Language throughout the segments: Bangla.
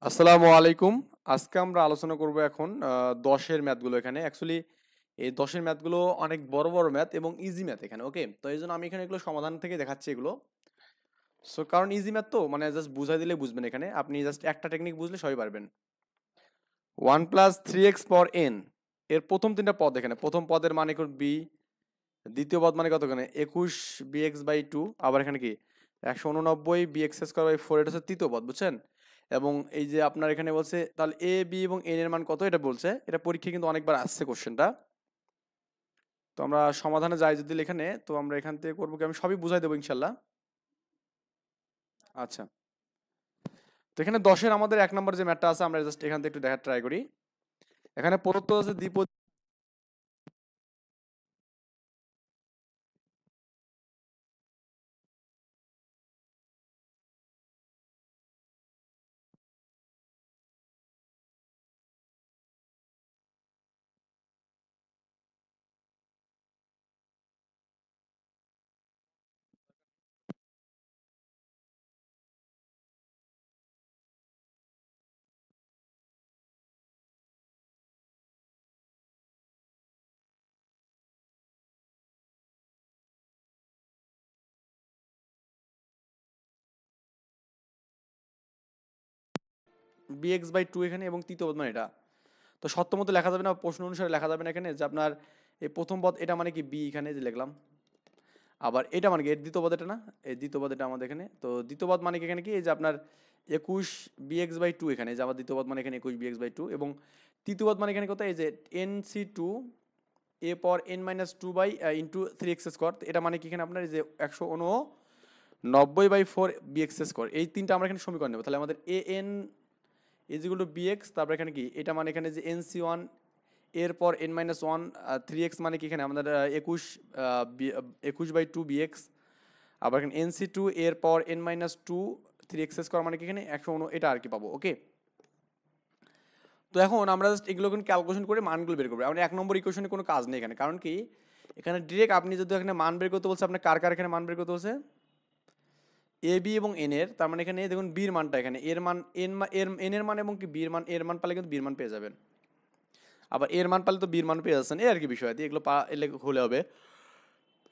আসসালামু আলাইকুম। আজকে আমরা আলোচনা করব এখন ১০ এর ম্যাথগুলো এখানে। অ্যাকচুয়ালি এই ১০ এর ম্যাথগুলো অনেক বড়, বড় ম্যাথ এবং ইজি ম্যাথ এখানে, ওকে? তো এইজন্য আমি এখানে এগুলো সমাধান থেকে দেখাচ্ছি এগুলো। সো কারণ ইজি ম্যাথ তো মানে জাস্ট বুঝাই দিলে বুঝবেন এখানে। আপনি জাস্ট একটা টেকনিক বুঝলে সবই পারবেন। 1 প্লাস 3x পর n এর প্রথম ৩ টা পদ এখানে। প্রথম পদের মান এখন b, দ্বিতীয় পদ মানে কত এখানে ২১ bx/2, আবার এখানে কি ১৮৯ bx² 4, এটা হচ্ছে তৃতীয় পদ, বুঝছেন? এবং এই যে আপনার এখানে বলছে তাহলে a b এবং n এর মান কত এটা বলছে। এটা পরীক্ষায় কিন্তু অনেকবার আসছে কোশ্চেনটা। তো আমরা সমাধানে যাই যদি এখানে, তো আমরা এখান থেকে করবো কি, আমি সবই বুঝাই দেবো ইনশাল্লাহ। আচ্ছা, তো এখানে ১০ এর আমাদের ১ নম্বর যে ম্যাথটা আছে আমরা জাস্ট এখান থেকে একটু দেখার ট্রাই করি। এখানে প্রদত্ত আছে দ্বিপদ bx/2 এখানে এবং তৃতীয় পদ মানে এটা। তো সত্য মতো লেখা যাবে না, প্রশ্ন অনুসারে লেখা যাবে না এখানে যে আপনার এই প্রথম পদ এটা মানে কি b, এখানে যে লিখলাম। আবার এটা মানে কি এর দ্বিতীয় পদ এটা না, এই দ্বিতীয় পদ এটা আমাদের এখানে। তো দ্বিতীয় পদ মানে কি এখানে কি এই যে আপনার ২১ bx/2 এখানে, যে আমার দ্বিতীয় পদ মানে এখানে ২১ bx/2, এবং তৃতীয় পদ মানে এখানে কত এই যে nc2 a পর n-2 বাই ইন্টু 3x², এটা মানে কি এখানে আপনার এই যে ১৯০/4 bx²। এই তিনটা আমরা এখানে সমীকরণ নেব। তাহলে আমাদের an is equal two bx, তারপর এখানে কি এটা মানে এখানে যে nc1 এর পর n-1 3x মানে কি এখানে আমাদের ২১/2 bx, আবার এখানে nc2 এর পর n-2 3x² মানে কি এখানে ১১৯, এটা আর কি পাবো, ওকে? তো এখন আমরা জাস্ট এগুলো ক্যালকুলেশন করে মানগুলো বের করবো। আমরা ১ নম্বর ইকুয়েশনে কোনো কাজ নেই এখানে, কারণ কি এখানে ডিরেক্ট আপনি যদি এখানে মান বের করতে বলছে, আপনার কার কার এখানে মান বের করতে বলছে এ বি এবং এন এর, তার মানে এখানে দেখুন বির মানটা এখানে এর মান এন এর মান এবং কি বির মান, এর মান পালে কিন্তু বির মান পেয়ে যাবেন, আবার এর মান পালে তো বির মান পেয়ে যাচ্ছেন, এই আর কি বিষয় দিয়ে এগুলো এলে হলে হবে।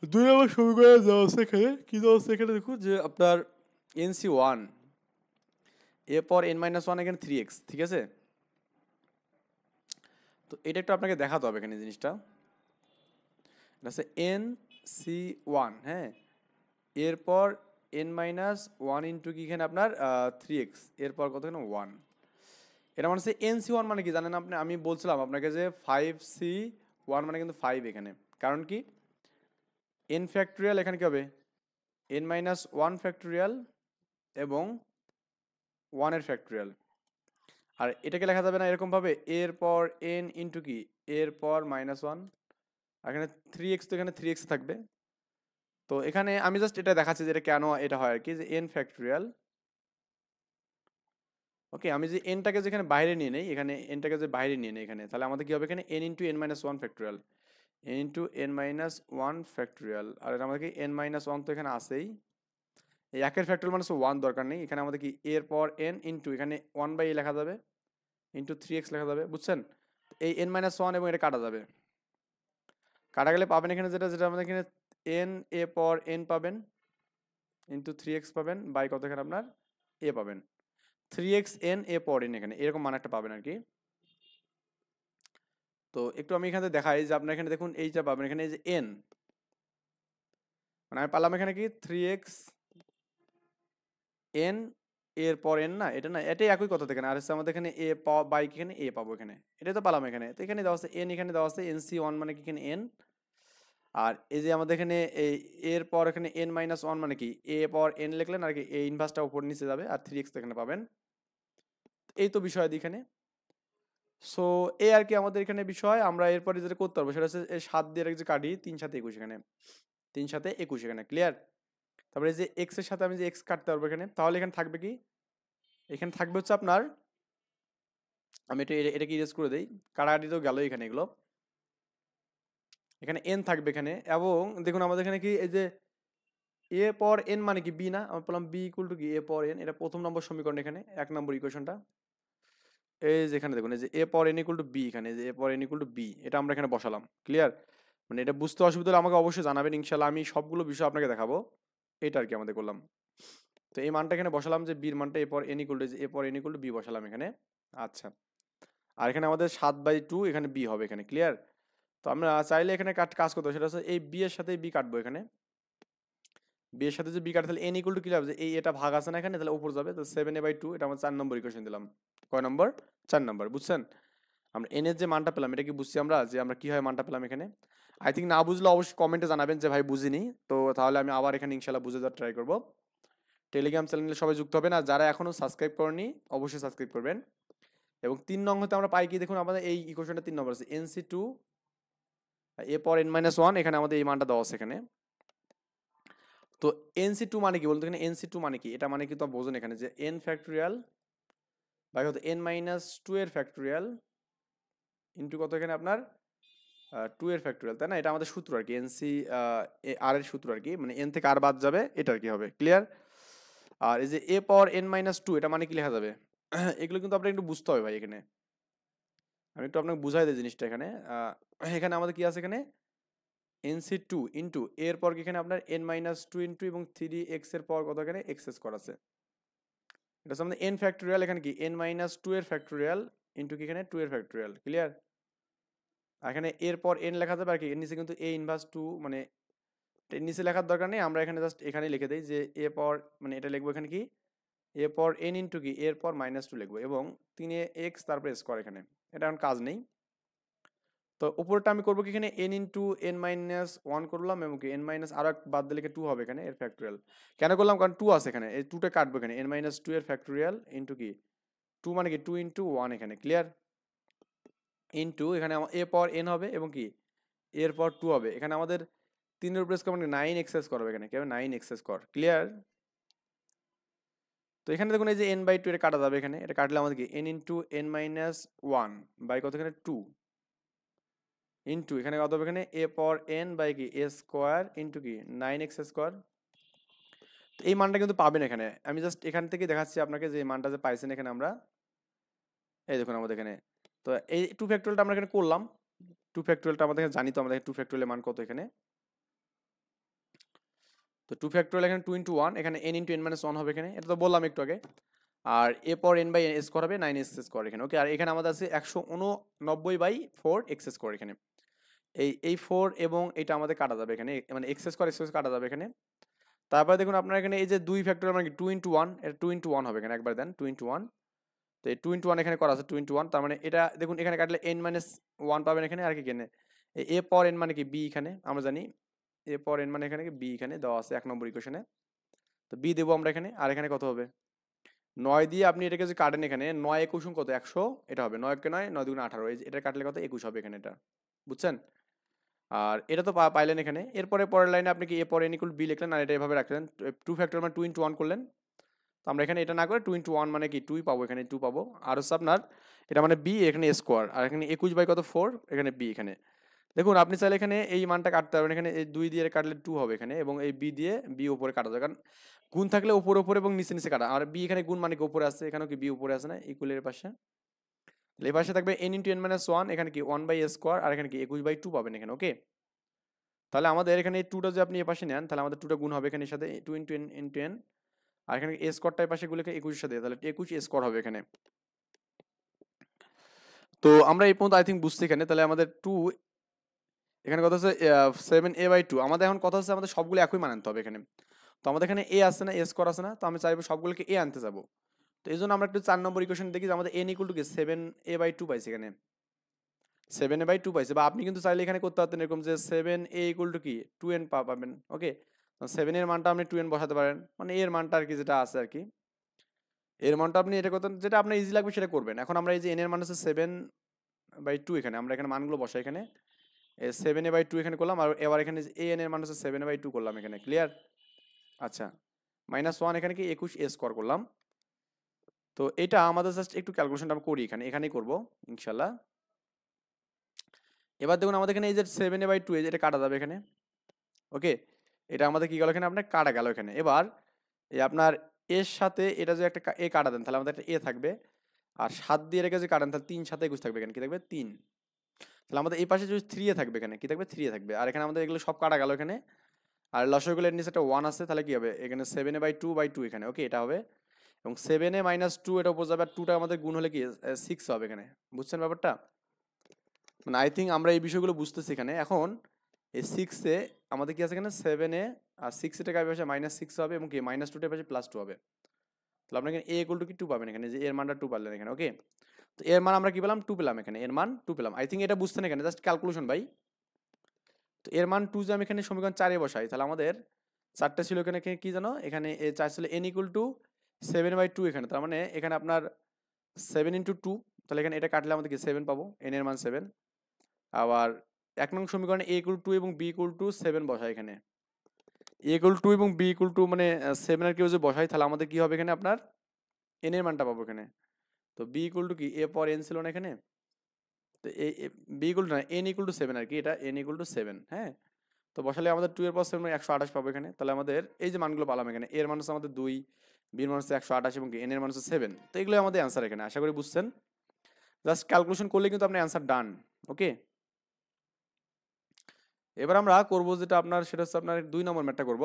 ২ নম্বর সমীকরণে দেওয়া আছে এখানে, কি দেওয়া আছে এখানে দেখুন যে আপনার nc1 এ পর n-1 এখানে 3x, ঠিক আছে? তো এটা একটু আপনাকে দেখাতে হবে এখানে জিনিসটা। এটা হচ্ছে nc1, হ্যাঁ, এরপর n-1 ইন্টু কি এখানে আপনার 3x, এরপর কত এখানে 1। এটা মানে হচ্ছে nc1 মানে কি জানেন আপনি, আমি বলছিলাম আপনাকে যে 5c1 মানে কিন্তু 5 এখানে, কারণ কি n ফ্যাক্টোরিয়াল এখানে কি হবে n-1 ফ্যাক্টোরিয়াল এবং 1 এর ফ্যাক্টোরিয়াল। আর এটাকে লেখা যাবে না এরকম ভাবে এরপর n ইন্টু কি এরপর -1, আর এখানে 3x, তো এখানে 3x থাকবে। তো এখানে আমি জাস্ট এটা দেখাচ্ছি যে এটা কেন এটা হয় আর কি, যে n ফ্যাক্টোরিয়াল, ওকে? আমি যে এনটাকে যেখানে বাইরে নিয়ে নেই, এখানে এনটাকে যে বাইরে নিয়ে নেই এখানে, তাহলে আমাদের কি হবে এখানে n into n-1 factorial, n into n-1 factorial, আর এটা আমাদের কি n-1 তো এখানে আসেই, এই একের ফ্যাক্টোরিয়াল মানে 1 দরকার নেই, এখানে আমাদের কি এর পর n ইন্টু এখানে 1/a লেখা যাবে ইন্টু 3x লেখা যাবে, বুঝছেন? এই n-1 এবং এটা কাটা যাবে, কাটা গেলে পাবেন এখানে যেটা যেটা আমাদের এখানে n a পর n পাবেন ইন্টু 3x পাবেন বাই কত এখানে আপনার a পাবেন, 3x n a পর n, এখানে এরকম মান একটা পাবেন আর কি। তো একটু আমি এখানে দেখাই যে আপনার এখানে দেখুন এইটা পাবেন এখানে এই যে n, মানে আমি পারলাম এখানে কি 3x n এর পর n, না এটা না, এটাই একই কথা থেকে না, আর হচ্ছে আমাদের এখানে a বাই এখানে a পাবো এখানে, এটাই তো পালাম এখানে। তো এখানে দেওয়া আছে n, এখানে দেওয়া আছে nc1 মানে কি এখানে n, আর এই যে আমাদের এখানে এই এর পর এখানে n-1 মানে কি a পর n লিখলেন আর কি, এই ইনভার্সটা উপর নিচে যাবে, আর 3x এখানে পাবেন। এই তো বিষয় এখানে। সো এই আর কি আমাদের এখানে বিষয়। আমরা এরপরে যেটা করতে পারবো সেটা হচ্ছে 7 দিয়ে যে কাটি, 3 7 21 এখানে, 3 7 21 এখানে ক্লিয়ার। তারপরে এই যে x এর সাথে আমি যে x কাটতে পারবো এখানে, তাহলে এখানে থাকবে কি, এখানে থাকবে হচ্ছে আপনার, আমি এটাকে ইরেজ করে দেই, কাটাকাটি তো গেল এখানে এগুলো, এখানে n থাকবে এখানে, এবং দেখুন আমাদের এখানে কি এই যে a পর n মানে কি b, না আমি বললাম b ইকুয়াল টু কি a পর n, এটা প্রথম নম্বর সমীকরণ এখানে 1 নম্বর ইকুয়েশনটা। এই যেখানে দেখুন এই যে a পর n ইকুয়াল টু b, এখানে যে a পর n ইকুয়াল টু b এটা আমরা এখানে বসালাম। ক্লিয়ার? মানে এটা বুঝতে অসুবিধা হলে আমাকে অবশ্যই জানাবেন, ইনশাল্লাহ আমি সবগুলো বিষয় আপনাকে দেখাবো। এটা আর কি আমাদের করলাম। তো এই মানটা এখানে বসালাম যে b এর মানটা a পর n ইকুয়াল টু, a পর n ইকুয়াল টু b বসালাম এখানে। আচ্ছা, আর এখানে আমাদের 7/2 এখানে b হবে এখানে। ক্লিয়ার? তো আমরা চাইলে এখানে কাজ করতে হবে, সেটা হচ্ছে এই b এর সাথে b কাটবো এখানে। b এর সাথে যদি b কাটে তাহলে n ইকুয়াল টু কি হবে, যে এই এটা ভাগ আছে না এখানে, তাহলে উপর যাবে। তো 7a/2 এটা আমরা 4 নম্বর ইকুয়েশন দিলাম। কয় নম্বর? 4 নম্বর। বুঝছেন? আমরা n এর যে মানটা পেলাম এটা কি বুঝছি আমরা, যে আমরা কিভাবে মানটা পেলাম এখানে? আই থিঙ্ক না বুঝলে অবশ্যই কমেন্টে জানাবেন যে ভাই বুঝিনি। তো তাহলে আমি আবার এখানে ইনশাল্লাহ বুঝে যাওয়ার ট্রাই করব। টেলিগ্রাম চ্যানেলে সবাই যুক্ত হবেন, আর যারা এখনো সাবস্ক্রাইব করেনি অবশ্যই সাবস্ক্রাইব করবেন। এবং 3 নং হতে আমরা পাই কি, দেখুন আমাদের এই ইকুয়েশনটা 3 নম্বর আছে nc2 a পর n-1, এখানে আমাদের এই মানটা দেওয়া আছে এখানে। তো nc2 মানে কি বলতো, এখানে nc2 মানে কি, এটা মানে কি তো বোঝেন এখানে, যে n ফ্যাক্টরিয়াল বাই হতো n-2 এর ফ্যাক্টরিয়াল ইনটু কত এখানে আপনার 2 এর ফ্যাক্টরিয়াল, তাই না? এটা আমাদের সূত্র আর কি, এনসি আর এর সূত্র আর কি, মানে n থেকে r বাদ যাবে এটা আর কি হবে। ক্লিয়ার? আর এই যে a পাওয়ার n-2 এটা মানে কি লেখা যাবে এগুলো কিন্তু আপনাকে একটু বুঝতে হবে ভাই এখানে। আমি একটু আপনাকে বুঝাই দিই জিনিসটা এখানে। এখানে আমাদের কি আছে এখানে, nc2 ইনটু এর পর কি এখানে আপনার n-2 ইনটু এবং 3x এর পর কত এখানে x স্কয়ার আছে। এটা হচ্ছে আমাদের n ফ্যাক্টরিয়াল, এখানে কি n-2 এর ফ্যাক্টরিয়াল ইনটু কি এখানে 2 এর ফ্যাক্টরিয়াল। ক্লিয়ার? এখানে এর পর n লেখা যাবে আর কি, এর নিচে কিন্তু a ইনভার্স 2, মানে এর নিচে লেখার দরকার নেই, আমরা এখানে জাস্ট এখানে লিখে দেই যে a পাওয়ার, মানে এটা লিখবো এখানে কি a পাওয়ার n ইনটু কি এর পর -2 লিখবো এবং 3x তারপরে স্কয়ার এখানে। এটা এখন কাজ নেই। তো উপরটা আমি করবো কি এখানে n ইনটু n-1 করলাম এবং কি n মাইনাস আরো এক বাদ দিলে 2 হবে এখানে এর ফ্যাক্টরিয়াল। কেন করলাম, কারণ 2 আছে এখানে, এই 2টা কাটবো এখানে, n-2 এর ফ্যাক্টরিয়াল ইনটু কি 2 মানে কি 2 ইনটু 1 এখানে। ক্লিয়ার? ইনটু এখানে আমার a পাওয়ার n হবে এবং কি এর পর 2 হবে এখানে আমাদের 3 এর উপর স্কয়ার মানে 9x স্কয়ার হবে এখানে, কি হবে 9x স্কয়ার। ক্লিয়ার? তো এখানে দেখুন এই যে n/2 এটা কাটা যাবে এখানে, এটা কাটলে আমাদের কি n ইনটু n-1 বাই কত এখানে 2 ইনটু এখানে কত হবে এখানে a পাওয়ার n বাই কি a স্কয়ার ইনটু কি 9x স্কয়ার। তো এই মানটা কিন্তু পাবেন এখানে, আমি জাস্ট এখান থেকে দেখাচ্ছি আপনাকে যে এই মানটা যে পাইছেন এখানে আমরা। এই দেখুন আমাদের এখানে, তো এই 2 ফ্যাক্টরিয়ালটা আমরা এখানে করলাম। 2 ফ্যাক্টরিয়ালটা আমাদের এখানে জানি, তো আমাদের 2 ফ্যাক্টরিয়ালের মান কত এখানে। তো 2 ফ্যাক্টরিয়াল এখানে 2 ইনটু 1 এখানে n ইনটু n-1 হবে এখানে, এটা তো বললাম একটু আগে। আর a power n by n square হবে 9x স্কয়ার এখানে। ওকে, আর এখানে আমাদের আছে 189/4 x স্কয়ার এখানে। এই 4 এবং এটা আমাদের কাটা যাবে এখানে, মানে x স্কয়ার কাটা যাবে এখানে। তারপরে দেখুন আপনার এখানে এই যে 2 ফ্যাক্টরিয়াল মানে কি 2 ইনটু 1, এটা 2 ইনটু 1 হবে এখানে, একবার দেন 2 ইনটু 1। তো এই 2 ইনটু 1 এখানে করা আছে 2 ইনটু 1, তার মানে এটা দেখুন এখানে কাটলে n-1 পাবেন এখানে, আর কি এখানে a পাওয়ার n মানে কি b এখানে আমরা জানি, a পাওয়ার n মানে এখানে কি b এখানে দেওয়া আছে 1 নম্বর ইকুয়েশনে। তো b দেবো আমরা এখানে, আর এখানে কত হবে 9 দিয়ে আপনি এটাকে যে কাটেন এখানে 9 21 কত 100, এটা হবে 9 কে 9 9 দুগুণে 18, এই যে এটা কাটলে কত 21 হবে এখানে এটা। বুঝছেন? আর এটা তো পাইলেন এখানে। এরপরে পরের লাইনে আপনি কি a পর n ইকুয়াল b লিখলেন, আর এটা এভাবে রাখলেন 2 ফ্যাক্টর মানে 2 ইনটু 1 করলেন। তো আমরা এখানে এটা না করে 2 ইনটু 1 মানে কি 2 পাবো এখানে, 2 পাবো। আর হচ্ছে আপনার এটা মানে b এখানে স্কোয়ার, আর এখানে 21 বাই কত 4 এখানে b এখানে। দেখুন আপনি চাইলে এখানে এই মানটা কাটতে পারবেন, এখানে এই 2 দিয়ে কাটলে 2 হবে এখানে, এবং এই b দিয়ে b উপরে কাটা যায়, কারণ গুণ থাকলে উপরে উপরে এবং নিচে নিচে কাটা। আর b এখানে গুণ মানে কি উপরে আছে, এখানেও কি b উপরে আছে না ইকুয়ালের পাশে। তাহলে এই পাশে থাকবে n ইনটু n-1, এখানে কি 1 বাই স্কোয়ার, আর এখানে কি 21/2 পাবেন এখানে। ওকে, তাহলে আমাদের এখানে এই 2টা যদি আপনি এই পাশে নেন তাহলে আমাদের 2টা গুণ হবে এখানে এর সাথে 2 ইনটু n ইনটু n, আর এখানে a স্কোয়ারটা এই পাশে গুলোকে 21 এর সাথে, তাহলে 21 স্কোয়ার হবে এখানে। তো আমরা এই পর্যন্ত আই থিঙ্ক বুঝছি এখানে। তাহলে আমাদের 2 এখানে কথা হচ্ছে 7a/2, আমাদের এখন কথা হচ্ছে আমাদের সবগুলো একই মান আনতে হবে এখানে। তো আমাদের এখানে a আছে না, a স্কোয়ার আছে না, তো আমি চাইবো সবগুলোকে a আনতে যাবো। তো এই জন্য আমরা একটু 4 নম্বর ইকুয়েশন দেখি যে আমাদের n ইকুয়াল টু কি 7a/2 পাইছি এখানে, 7a/2 পাইছে। বা আপনি কিন্তু চাইলে এখানে করতে পারতেন এরকম যে 7a ইকুয়াল টু কি 2n পাবেন। ওকে, 7 এর মানটা আপনি 2n বসাতে পারেন, মানে এর মানটা আর কি যেটা আছে আর কি, এর মানটা আপনি এটা করতেন, যেটা আপনার ইজি লাগবে সেটা করবেন। এখন আমরা এই যে n এর মান হচ্ছে 7/2 এখানে, আমরা এখানে মানগুলো বসাই এখানে 7a/2 এখানে করলাম, আর এবার এখানে an এর মান হচ্ছে 7a/2 করলাম এখানে। ক্লিয়ার? আচ্ছা, -1 এখানে কি 21 a স্কোয়ার করলাম। তো এটা আমাদের জাস্ট একটু ক্যালকুলেশনটা আমি করি এখানে, এখানেই করব ইনশাল্লাহ। এবার দেখুন আমাদের এখানে এই যে 7a/2 এটা কাটা যাবে এখানে। ওকে, এটা আমাদের কি গেল এখানে, আপনার কাটা গেল এখানে। এবার এই আপনার এর সাথে এটা যে একটা এ কাটা দেন তাহলে আমাদের একটা এ থাকবে, আর 7 দিয়ে রেখে যে কাটেন তাহলে 3 7 21 থাকবে এখানে কি থাকবে 3। তাহলে আমাদের এই পাশে যদি 3 এ থাকবে এখানে কি থাকবে 3 এ থাকবে। আর এখানে আমাদের এগুলো সব কাটা গেল এখানে। আর লসাগুলো এর নিচে একটা 1 আছে তাহলে কি হবে এখানে 7/2/2 এখানে ওকে এটা হবে। এবং 7 - 2 এটা উপর যাবে আর 2টা আমাদের গুণ হলে কি 6 হবে এখানে। বুঝছেন ব্যাপারটা? মানে আই থিঙ্ক আমরা এই বিষয়গুলো বুঝতেছি এখানে। এখন এই 6 এ আমাদের কি আছে এখানে 7 এ আর 6 এর টাকা পাশে -6 হবে এবং কি -2 টার পাশে +2 হবে। তাহলে আপনি এখানে a = কি 2 পাবেন এখানে যে এর মানটা 2 পারলেন এখানে ওকে। তো এর মান আমরা কি পেলাম 2 পেলাম এখানে এর মান 2 পেলাম। আই থিঙ্ক এটা বুঝছেন এখানে জাস্ট ক্যালকুলেশন ভাই। তো এর মান 2 যে আমি এখানে সমীকরণ 4 এ বসাই তাহলে আমাদের 4টা ছিল এখানে কি জানো এখানে 4 ছিল n = 7/2 এখানে। তার মানে এখানে আপনার 7 × 2 তাহলে এখানে এটা কাটলে আমাদের কি 7 পাবো n এর মান 7। আবার 1 নং সমীকরণে a = 2 এবং b = 7 বসাই এখানে। a = 2 এবং b = মানে 7 এর কেউ যদি বসাই তাহলে আমাদের কি হবে এখানে আপনার n এর মানটা পাবো এখানে। তো b = কি a পর n ছিল না এখানে। তো b = না n = 7 আর কি এটা n = 7 হ্যাঁ। তো বসালে আমাদের 2 এর পর 7 128 পাবো এখানে। তাহলে আমাদের এই যে মানগুলো পেলাম এখানে এর মান হচ্ছে আমাদের 2, b এর মান হচ্ছে 128 এবং n এর মান হচ্ছে 7। তো এগুলোই আমাদের অ্যান্সার এখানে। আশা করি বুঝছেন। জাস্ট ক্যালকুলেশন করলে কিন্তু আপনার অ্যান্সার ডান। ওকে। এবার আমরা করব যেটা আপনার সেটা হচ্ছে আপনার 2 নম্বর ম্যাথটা করব।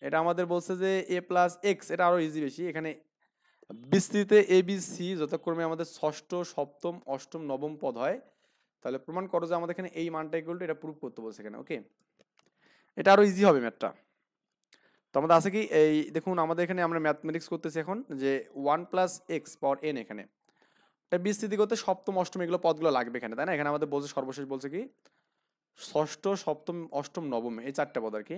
এটা আমাদের বলছে যে a + x এটা আরো ইজি বেশি। এখানে বিস্তৃতিতে a b c যথাক্রমে আমাদের ষষ্ঠ, সপ্তম, অষ্টম, নবম পদ হয়। তাহলে প্রমাণ করো যে আমাদের এখানে এই মানটা ইকুয়াল টু এটা প্রুফ করতে বলছে এখানে ওকে। এটা আরো ইজি হবে ম্যাথটা। তো আমাদের আছে কি এই দেখুন আমাদের এখানে আমরা ম্যাথমেটিক্স করতেছি এখন যে 1 + x পাওয়ার n এখানে। এটা বিস্তৃতি করতে সপ্তম, অষ্টম এগুলো পদগুলো লাগবে এখানে তাই না? এখানে আমাদের বলছে সর্বশেষ বলছে কি ষষ্ঠ, সপ্তম, অষ্টম, নবম এই 4টা পদ আর কি।